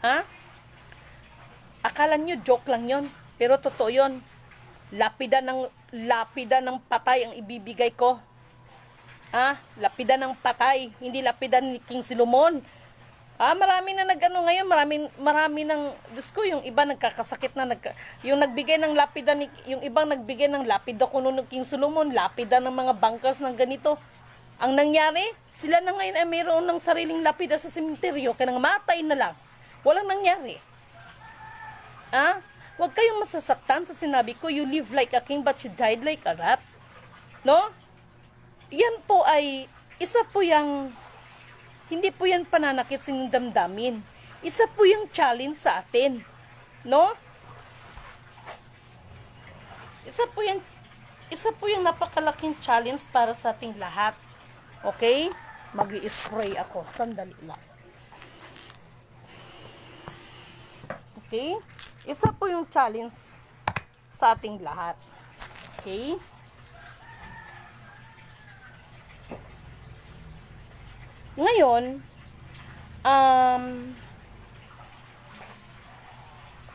ha? Akala nyo joke lang yon, pero totoo yon. Lapida ng patay ang ibibigay ko. Ha? Lapida ng patay, hindi lapida ni King Solomon. Marami na nagano ngayon, marami ng Diyos ko, yung iba nagkakasakit na yung nagbigay ng lapida yung ibang nagbigay ng lapida kuno ng King Solomon, lapida ng mga bankers ng ganito. Ang nangyari, sila na ngayon ay mayroon ng sariling lapida sa sementeryo, kaya nang matay na lang. Walang nangyari. Huwag kayong masasaktan sa sinabi ko, you live like a king but you died like a rat. No? Yan po ay, isa po yung, hindi po yan pananakit sa inyong damdamin. Isa po yung challenge sa atin. No? Isa po yung napakalaking challenge para sa ating lahat. Okay? Mag-i-spray ako. Sandali lang. Okay? Isa po yung challenge sa ating lahat. Okay? Ngayon,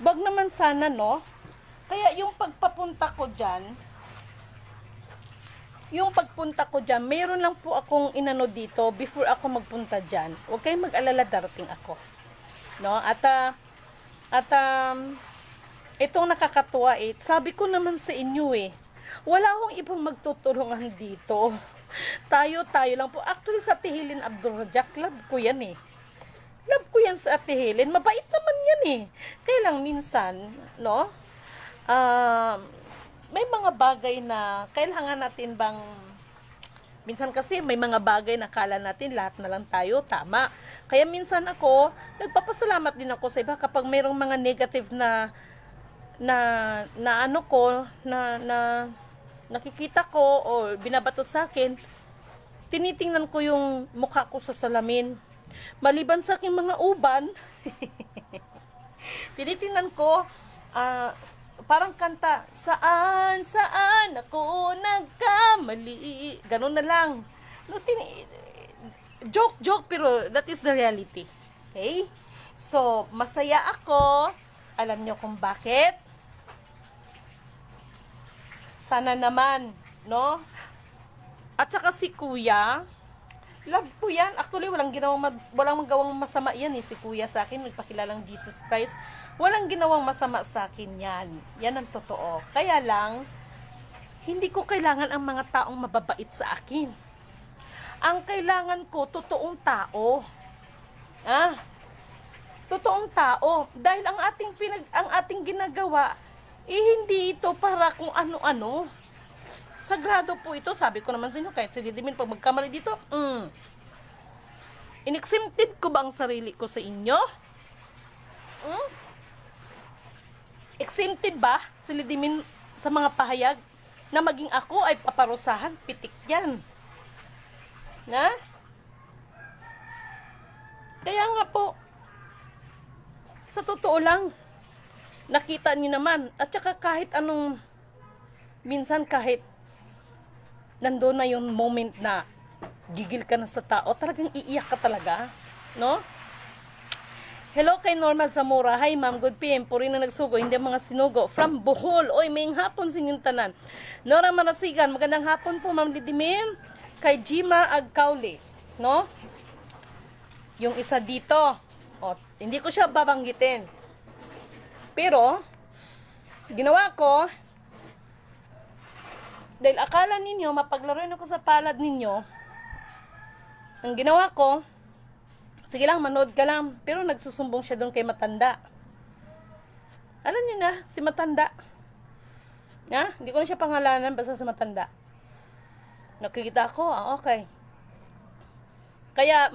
wag naman sana, no? Kaya yung pagpapunta ko dyan, mayroon lang po akong inano dito before ako magpunta dyan. Huwag kayong mag-alala, darating ako. No? At itong nakakatuwa sabi ko naman sa inyo wala akong ibang magtutulungan dito. Tayo lang po. Actually, sa Ate Helen Abdul Rajak, love ko yan Love ko yan sa Ate Helen. Mabait naman yan Kaya lang minsan, no? May mga bagay na kailangan natin bang, minsan kasi may mga bagay na kala natin lahat na lang tayo tama. Kaya minsan ako, nagpapasalamat din ako sa iba kapag mayroong mga negative na nakikita ko o binabato sa akin, tinitingnan ko yung mukha ko sa salamin. Maliban sa aking mga uban, tinitingnan ko, parang kanta, saan ako nagkamali. Ganun na lang. No, joke, pero that is the reality. Okay? So, masaya ako. Alam nyo kung bakit? Sana naman, no? At saka si Kuya, love ko yan. Actually, walang magawang masama yan si Kuya sa akin. Nagpakilalang Jesus Christ. Walang ginawang masama sa akin yan. Yan ang totoo. Kaya lang, hindi ko kailangan ang mga taong mababait sa akin. Ang kailangan ko, totoong tao. totoong tao. Dahil ang ating ginagawa, hindi ito para kung ano-ano. Sagrado po ito. Sabi ko naman sa inyo, kahit si Didimin, pag magkamali dito, inexempted ko ba ang sarili ko sa inyo? Exempted ba si Didimin sa mga pahayag na maging ako ay paparusahan? Pitik yan. Na? Kaya nga po, sa totoo lang, nakita niyo naman, at saka kahit anong, minsan kahit nandoon na yung moment na gigil ka na sa tao, talagang iiyak ka talaga, no? Hello kay Norma Zamora. Hi ma'am, good PM. Puri na nagsugo, hindi mga sinugo. From Bohol. Oy, maying hapon sa inyong tanan. Nora Marasigan, magandang hapon po ma'am Lidimin. Kay Jima Agkauli, no? Yung isa dito, hindi ko siya babanggitin. Pero, ginawa ko, dahil akala ninyo, mapaglaruin ako sa palad ninyo, ang ginawa ko, sige lang, manood ka lang. Pero nagsusumbong siya doon kay Matanda. Alam niyo na, si Matanda. Hindi ko na siya pangalanan, basta si Matanda. Nakikita ko, okay. Kaya,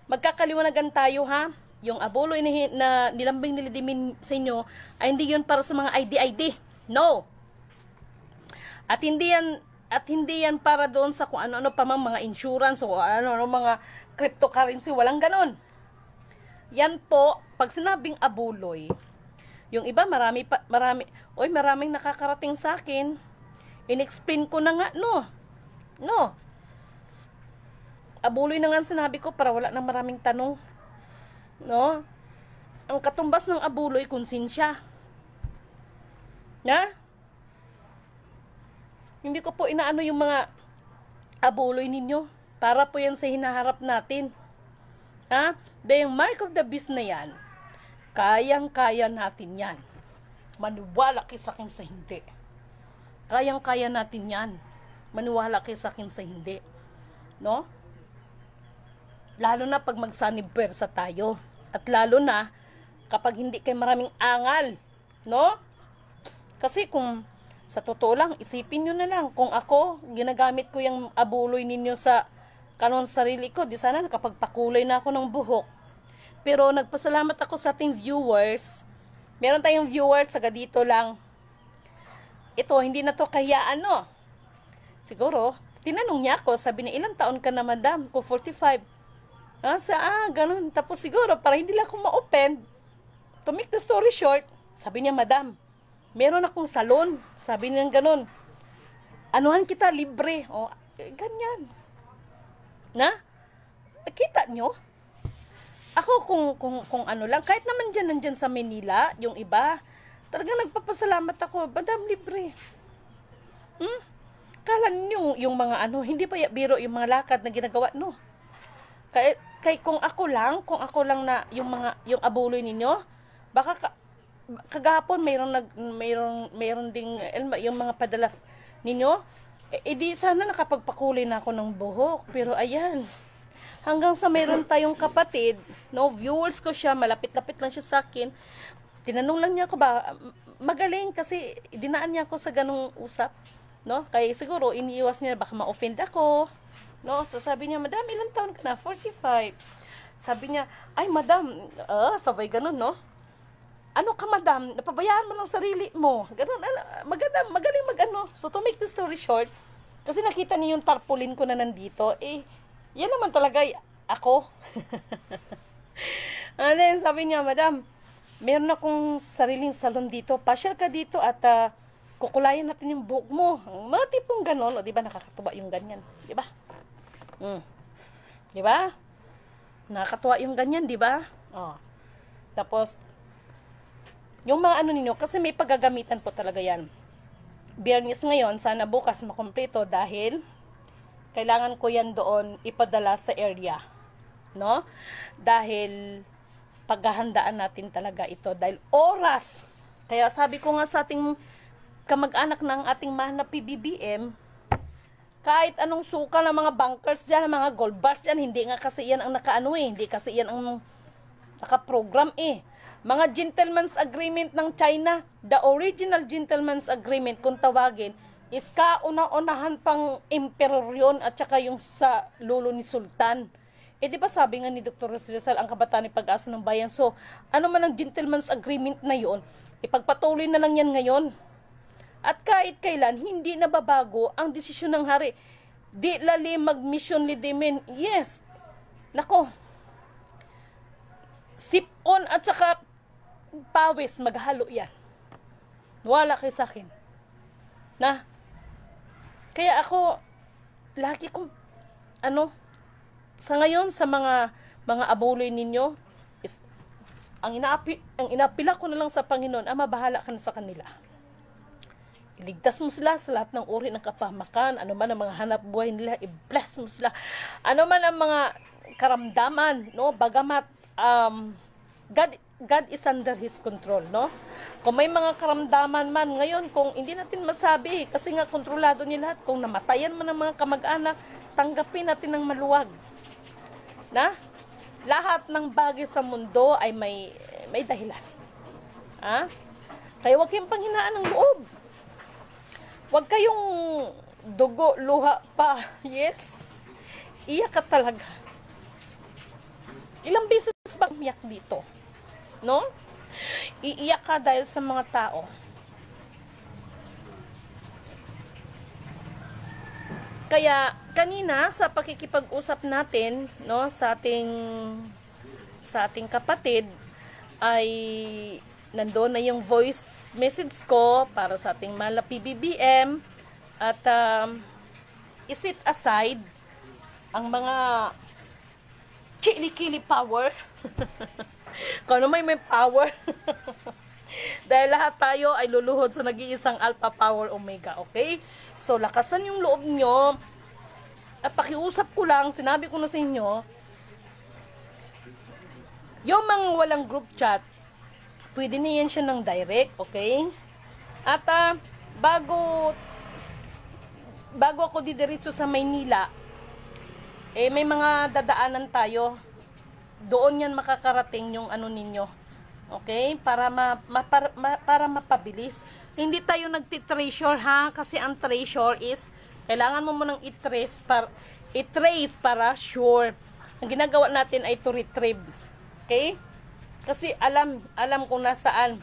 magkakaliwanagan tayo, ha? Yung abuloy na nilambing nilidimin sa inyo, ay hindi yun para sa mga ID. No! At hindi yan para doon sa kung ano-ano pa mga insurance o ano-ano mga cryptocurrency, walang ganon. Yan po, pag sinabing abuloy, yung iba maraming nakakarating sa akin, in-explain ko na nga, no. Abuloy na nga sinabi ko para wala nang maraming tanong, no. Ang katumbas ng abuloy, konsensya. Hindi ko po inaano yung mga abuloy ninyo. Para po yan sa hinaharap natin. Yung mark of the beast na yan, kayang-kaya natin yan. Maniwala kayo sa akin sa hindi. Kayang-kaya natin yan. Maniwala kayo sa akin sa hindi. No? Lalo na pag magsanibwersa tayo. At lalo na kapag hindi kayo maraming angal. No? Kasi kung sa totoo lang, isipin nyo na lang, kung ako, ginagamit ko yung abuloy ninyo sa kanon sarili ko, di sana nakapagpakulay na ako ng buhok. Pero nagpasalamat ako sa ating viewers. Meron tayong viewers, saga dito lang. Ito, hindi na to kahiyaan, no? Siguro, tinanong niya ako, sabi niya, ilang taon ka na madam? Ko 45. Ganun. Tapos siguro, para hindi lang ako ma-open, to make the story short, sabi niya, madam, meron akong salon. Sabi niya ganun. Anuhan kita, libre. Ganyan. Kita nyo? Ako kung ano lang, kahit naman nandyan sa Manila, yung iba, talagang nagpapasalamat ako, madam, libre. Kala nyo yung mga hindi pa biro yung mga lakad na ginagawa, no? Kaya kung ako lang na yung abuloy ninyo, baka kagapon mayroon ding yung mga padala ninyo, di sana nakapagpakulay na ako ng buhok. Pero ayan, hanggang sa mayroon tayong kapatid, no, viewers ko siya, malapit-lapit lang siya sa akin, tinanong lang niya ako ba, magaling kasi dinaan niya ako sa ganung usap, no, kaya siguro iniiwas niya baka ma-offend ako, no. So sabi niya, madam, ilang taon ka na? 45. Sabi niya, ay madam, sabay ganun, no. Ano ka, madam? Napabayaan mo ng sarili mo. Ganun, magaling So, to make the story short, kasi nakita niyo yung tarpaulin ko na nandito, yan naman talaga ako. And then, sabi niya, madam, meron akong sariling salon dito. Pasyal ka dito at kukulayan natin yung buhok mo. Mga tipong ganon. O, diba, nakakatuwa yung ganyan. Diba? Diba? Nakakatuwa yung ganyan, diba? Tapos, yung mga ninyo, kasi may paggagamitan po talaga yan. Biyernes ngayon, sana bukas makumpleto dahil kailangan ko yan doon ipadala sa area. No? Dahil paghahandaan natin talaga ito. Dahil oras. Kaya sabi ko nga sa ating kamag-anak ng ating mahal na PBBM, kahit anong suka ng mga bankers dyan, mga gold bars dyan, hindi nga kasi yan ang nakaano hindi kasi yan ang Naka-program eh. Mga gentleman's agreement ng China, the original gentleman's agreement kung tawagin, is kauna-unahan pang emperor yun at saka yung sa lolo ni Sultan. Eh di ba sabi nga ni Dr. Rizal, ang kabataan ni pag-asa ng bayan. So, ano man ang gentleman's agreement na yun, ipagpatuloy na lang yan ngayon. At kahit kailan, hindi nababago ang desisyon ng hari. Di lali mag-mission lidimin. Yes. Nako. Sipon at saka pawis, maghalo yan. Wala kayo sa akin. Na? Kaya ako, lagi kong, sa ngayon, sa mga abuloy ninyo, is, ang inapila ko na lang sa Panginoon, Ama, bahala ka na sa kanila. Iligtas mo sila sa lahat ng uri ng kapahamakan, ano man ang mga hanap buhay nila, i-bless mo sila. Ano man ang mga karamdaman, no? Bagamat, God is under His control, no? Kung may mga karamdaman man, ngayon, kung hindi natin masabi, kasi nga kontrolado niya lahat, kung namatayan man ang mga kamag-anak, tanggapin natin ng maluwag. Na? Lahat ng bagay sa mundo ay may dahilan. Ha? Kaya huwag kayong panghinaan ng loob. Huwag kayong dugo, luha pa. Yes. Iyak ka talaga. Ilang beses ba umiyak dito? No? Iiyak ka dahil sa mga tao. Kaya kanina sa pakikipag-usap natin, no, sa ating kapatid ay nandoon na yung voice message ko para sa ating Mala PBBM at isit aside ang mga kili-kili power. Kung ano may power. Dahil lahat tayo ay luluhod sa nag-iisang Alpha Power Omega, okay? So, lakasan yung loob nyo. At pakiusap ko lang, sinabi ko na sa inyo, yung mga walang group chat, pwede na yan siya ng direct, okay? At bago ako didiretso sa Maynila, eh may mga dadaanan tayo. Doon yan makakarating yung ano ninyo. Okay? Para mapabilis. Hindi tayo nagti-treasure ha, kasi ang treasure is kailangan mo munang i-trace para sure. Ang ginagawa natin ay to retrieve. Okay? Kasi alam kung nasaan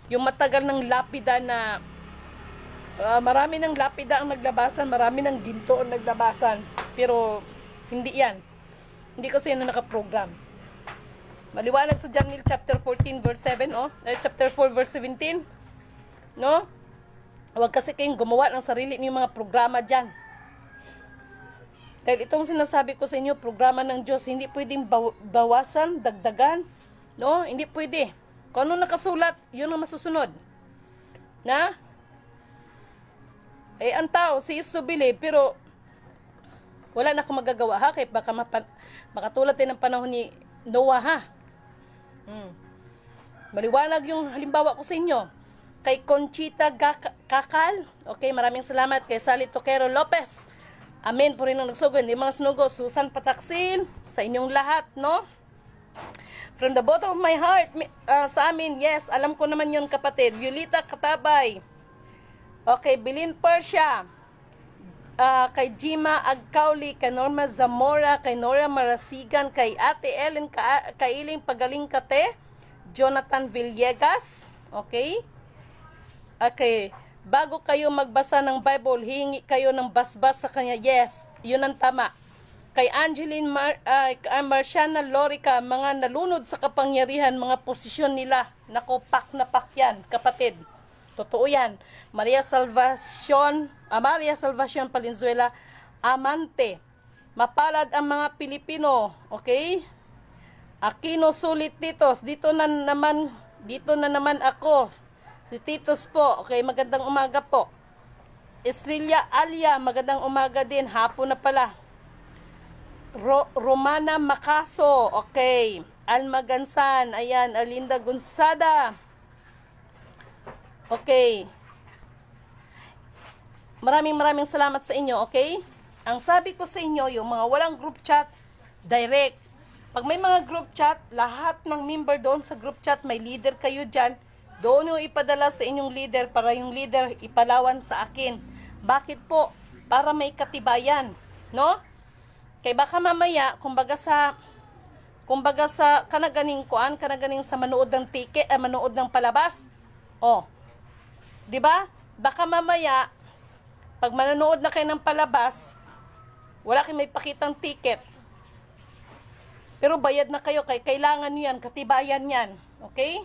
yung matagal ng lapida na marami ng lapida ang naglabasan, marami ng ginto ang naglabasan. Pero hindi yan. Hindi kasi yan na nakaprogram. Maliwanag sa Daniel chapter 14 verse 7, chapter 4 verse 17. No? Huwag kasi kayong gumawa ng sarili niyong mga programa dyan. Dahil itong sinasabi ko sa inyo, programa ng Diyos, hindi pwedeng bawasan, dagdagan. No? Hindi pwede. Kung ano nakasulat, yun ang masusunod. Na? Eh, ang tao, si is to believe, pero wala na akong magagawa ha, kaya baka makatulad din ng panahon ni Noah ha. Maliwanag yung halimbawa ko sa inyo. Kay Conchita Kakal, okay, maraming salamat. Kay Sally Toquero Lopez, amen po rin ang nagsugo, hindi mga sunugo. Susan Pataksin, sa inyong lahat, no? From the bottom of my heart, sa amin, yes, alam ko naman yun kapatid. Violeta Katabay, okay, Bilin Persia, kay Jima Agkauli, kay Norma Zamora, kay Nora Marasigan, kay Ate Ellen Kailing Pagaling Kate, Jonathan Villegas, okay? Okay, bago kayo magbasa ng Bible, hingi kayo ng basbas sa kanya. Yes, yun ang tama. Kay Angeline Marciana Lorica, mga nalunod sa kapangyarihan, mga posisyon nila, nako, pak na pak yan, kapatid. Totoo yan. Maria Salvacion Palenzuela, amante. Mapalad ang mga Pilipino, okay? Aquino Sulit Titos, dito na naman ako. Si Titos po, okay, magandang umaga po. Estrella Alia, magandang umaga din, hapon na pala. Romana Macaso, okay. Alma Gansan, ayan, Alinda Gonzada. Okay. Maraming salamat sa inyo, okay? Ang sabi ko sa inyo, yung mga walang group chat, direct. Pag may mga group chat, lahat ng member doon sa group chat, may leader kayo dyan, doon yung ipadala sa inyong leader para yung leader ipalawan sa akin. Bakit po? Para may katibayan, no? Kay baka mamaya, kumbaga sa kanaganing sa manood ng ticket, manood ng palabas. Oh. 'Di ba? Baka mamaya pag manonood na kayo ng palabas, wala kayong may pakitang ticket. Pero bayad na kayo, kay kailangan niyo yan, katibayan yan. Okay?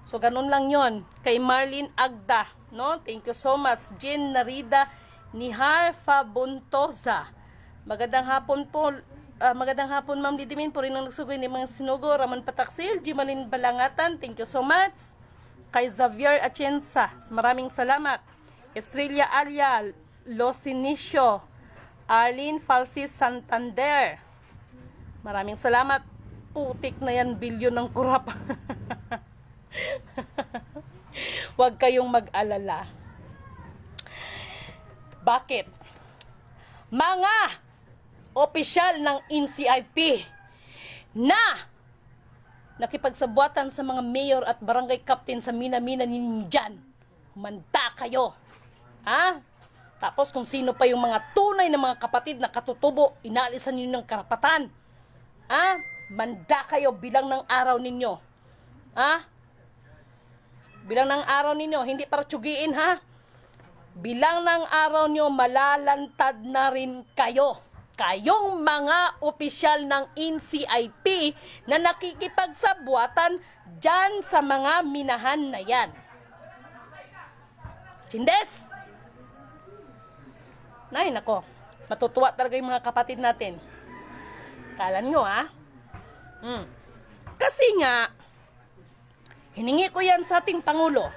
So ganun lang 'yon. Kay Marlene Agda, no? Thank you so much. Jean Narida Nihar Fabuntosa. Magandang hapon po. Magandang hapon, Ma'am Lidimin. Puri nang nagsugoy ni mga sinugo. Raman Pataksil. Jimalin Balangatan. Thank you so much. Kay Xavier Atienza. Maraming salamat. Estrella Alia Losinicio. Arlene Falsis Santander. Maraming salamat. Putik na yan. Bilyon ng kurap. Huwag kayong mag-alala. Bakit? Mga opisyal ng NCIP na nakipagsabuatan sa mga mayor at barangay captain sa mina-mina ninyo dyan. Manda kayo. Ha? Tapos kung sino pa yung mga tunay na mga kapatid na katutubo, inaalisan ninyo ng karapatan. Ha? Manda kayo bilang ng araw ninyo. Ha? Bilang ng araw ninyo, hindi para tsugiin, ha? Bilang ng araw nyo, malalantad na rin kayo. Kayong mga opisyal ng NCIP na nakikipagsabuatan dyan sa mga minahan na yan. Chindes! Nay, nako. Matutuwa talaga yung mga kapatid natin. Kala nyo, ha? Kasi nga, hiningi ko yan sa ating Pangulo.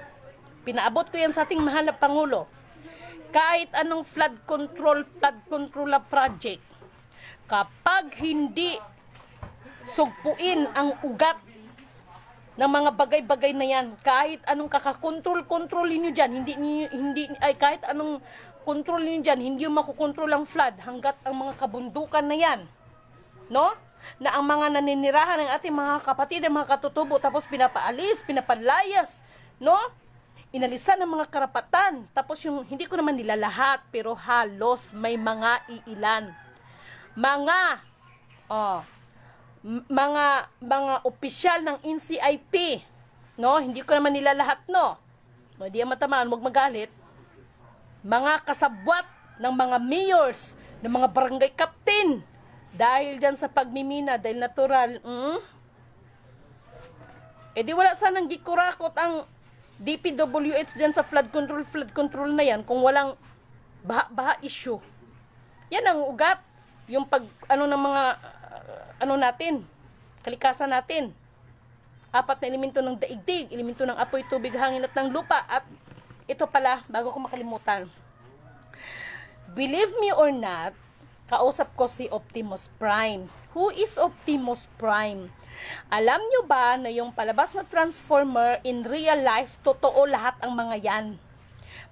Pinaabot ko yan sa ating mahal na Pangulo. Kahit anong flood control project, kapag hindi sugpuin ang ugat ng mga bagay-bagay na yan, kahit anong kakakontrol niyo dyan, kahit anong kontrol niyo dyan, hindi yung makukontrol ang flood hanggat ang mga kabundukan na yan, no? Na ang mga naninirahan ng ating mga kapatid, ang mga katutubo, tapos pinapaalis, pinapalayas, no? Inalisan ng mga karapatan. Tapos yung, hindi ko naman nila lahat, pero halos may mga iilan. Mga opisyal ng NCIP, no? Hindi ko naman nila lahat, no? Hindi yan matamaan, huwag magalit. Mga kasabwat ng mga mayors, ng mga barangay captain, dahil dyan sa pagmimina, dahil natural, di wala sanang gikurakot ang DPWH dyan sa flood control na yan kung walang baha issue. Yan ang ugat. Yung ng mga, natin, kalikasan natin. 4 na elemento ng daigdig, elemento ng apoy, tubig, hangin at ng lupa. At ito pala, bago ko makalimutan. Believe me or not, kausap ko si Optimus Prime. Who is Optimus Prime? Alam nyo ba na yung palabas na Transformer in real life, totoo lahat ang mga yan?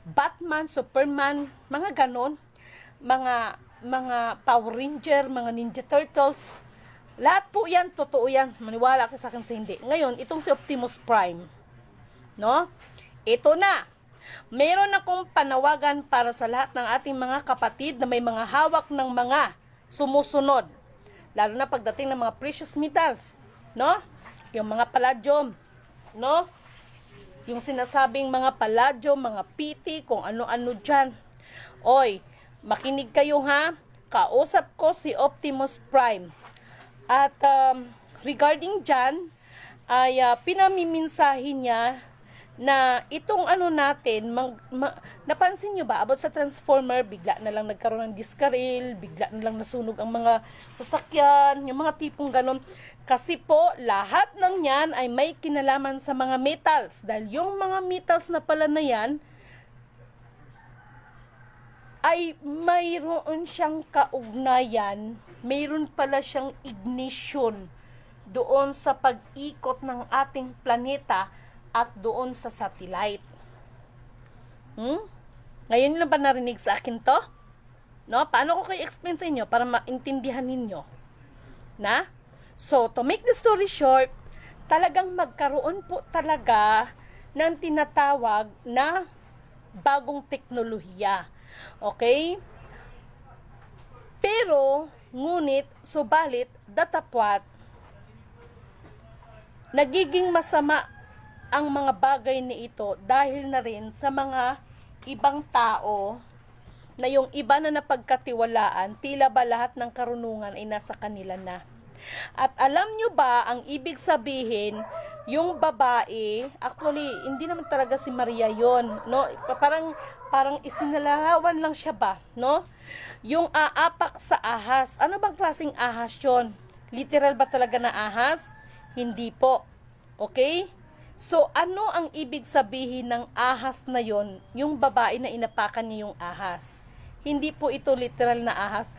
Batman, Superman, mga ganon, mga Power Ranger, mga Ninja Turtles, lahat po yan, totoo yan. Maniwala ka sa akin sa hindi. Ngayon, itong si Optimus Prime, no? Ito na. Meron akong panawagan para sa lahat ng ating mga kapatid na may mga hawak ng mga sumusunod. Lalo na pagdating ng mga precious metals, no? Yung mga palladium, no? Yung sinasabing mga palladium, mga PT, kung ano-ano dyan. Oy, makinig kayo, ha? Kausap ko si Optimus Prime. At regarding dyan, ay pinamiminsahin niya na itong natin, napansin nyo ba, about sa Transformer, bigla na lang nagkaroon ng diskaril, bigla na lang nasunog ang mga sasakyan, yung mga tipong ganon. Kasi po, lahat ng yan ay may kinalaman sa mga metals. Dahil yung mga metals na pala na yan, ay mayroon siyang kaugnayan, mayroon pala siyang ignition doon sa pag-ikot ng ating planeta at doon sa satellite. Ngayon na ba narinig sa akin to? No? Paano ko kayo explain sa inyo para maintindihan ninyo? Na? So, to make the story short, talagang magkaroon po talaga ng tinatawag na bagong teknolohiya. Okay? Pero, ngunit, subalit, datapwat, nagiging masama ang mga bagay ni ito dahil na rin sa mga ibang tao na yung iba na napagkatiwalaan, tila ba lahat ng karunungan ay nasa kanila na. At alam nyo ba, ang ibig sabihin, yung babae, actually, hindi naman talaga si Maria yon, no? Parang isinalarawan lang siya ba, no? Yung aapak sa ahas. Ano bang klaseng ahas yon? Literal ba talaga na ahas? Hindi po. Okay? So, ano ang ibig sabihin ng ahas na yon? Yung babae na inapakan niya yung ahas. Hindi po ito literal na ahas.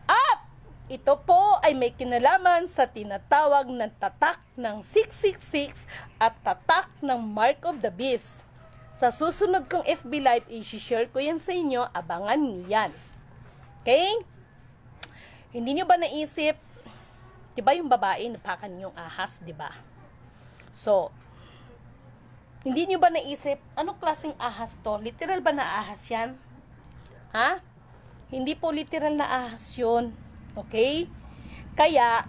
At ito po ay may kinalaman sa tinatawag na tatak ng 666 at tatak ng Mark of the Beast. Sa susunod kong FB Live, i-share ko yan sa inyo. Abangan niyo yan. Okay? Hindi nyo ba naisip, diba yung babae napakan yung ahas, diba? So, hindi nyo ba naisip, anong klaseng ahas to? Literal ba na ahas yan? Ha? Hindi po literal na ahas yun. Okay? Kaya,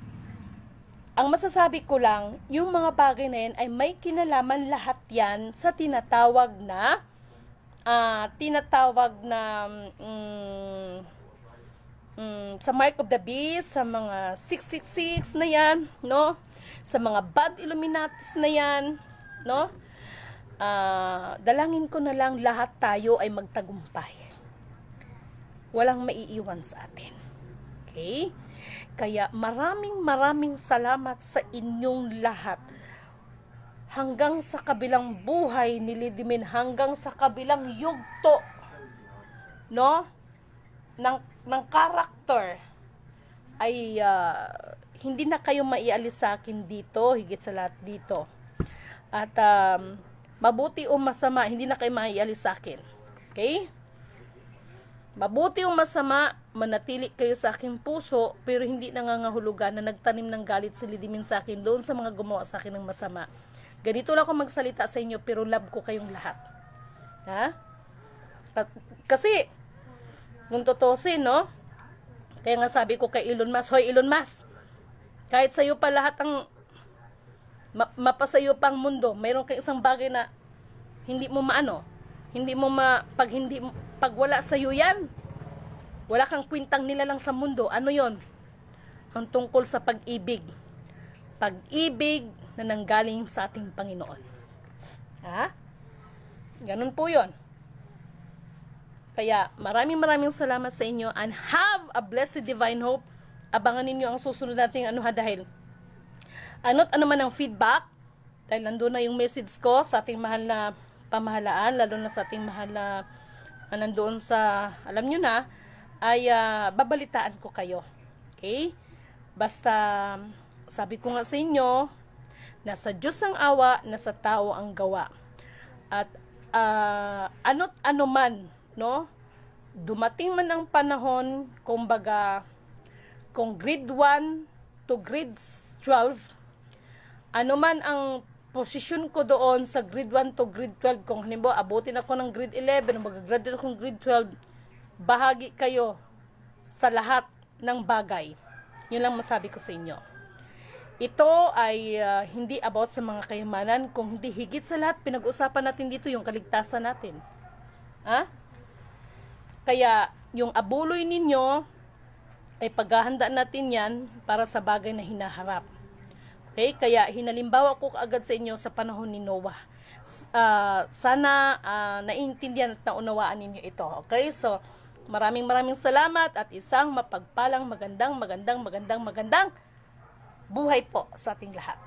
ang masasabi ko lang, yung mga bagay na yan ay may kinalaman lahat yan sa tinatawag na sa Mark of the Beast, sa mga 666 na yan, no? Sa mga bad Illuminatis na yan, no? Dalangin ko na lang lahat tayo ay magtagumpay. Walang maiiwan sa atin. Okay? Kaya maraming salamat sa inyong lahat. Hanggang sa kabilang buhay ni Lidimin, hanggang sa kabilang yugto, no? Ng karakter, ay hindi na kayo maialis sa akin dito, higit sa lahat dito. At mabuti o masama, hindi na kayo maialis sa akin. Okay? Mabuti o masama, manatili kayo sa aking puso, pero hindi nangangahulugan na nagtanim ng galit si Lidimin sa akin doon sa mga gumawa sa akin ng masama. Ganito lang ako magsalita sa inyo, pero love ko kayong lahat. Ha? Kasi, kung tutusin, no? Kaya nga sabi ko kay Elon Musk, hoy Elon Musk, kahit sa'yo pa lahat ang mapasayo pang mundo, mayroon kang isang bagay na hindi mo maano, pag wala sa'yo yan, wala kang kwintang nila lang sa mundo. Ano yon? Ang tungkol sa pag-ibig. Pag-ibig na nanggaling sa ating Panginoon. Ha? Ganun po yon. Kaya maraming salamat sa inyo and have a blessed divine hope. Abangan ninyo ang susunod nating dahil ano't ano man ang feedback, dahil nandun na yung message ko sa ating mahal na pamahalaan, lalo na sa ating mahal na nandoon sa, alam nyo na, ay babalitaan ko kayo. Okay? Basta, sabi ko nga sa inyo, nasa Diyos ang awa, nasa tao ang gawa. At ano't ano man, no? Dumating man ang panahon, kumbaga, kung grade 1 to grade 12, ano man ang posisyon ko doon sa grade 1 to grade 12, kung halimbawa abutin ako ng grade 11, mag-graduate ako ng grade 12, bahagi kayo sa lahat ng bagay. Yun lang masabi ko sa inyo. Ito ay hindi about sa mga kayamanan, kung hindi higit sa lahat, pinag-usapan natin dito yung kaligtasan natin. Ha? Kaya, yung abuloy ninyo, ay paghahanda natin yan para sa bagay na hinaharap. Okay? Kaya, hinalimbawa ko agad sa inyo sa panahon ni Noah. Sana naiintindihan at naunawaan ninyo ito. Okay? So, maraming salamat at isang mapagpalang magandang buhay po sa ating lahat.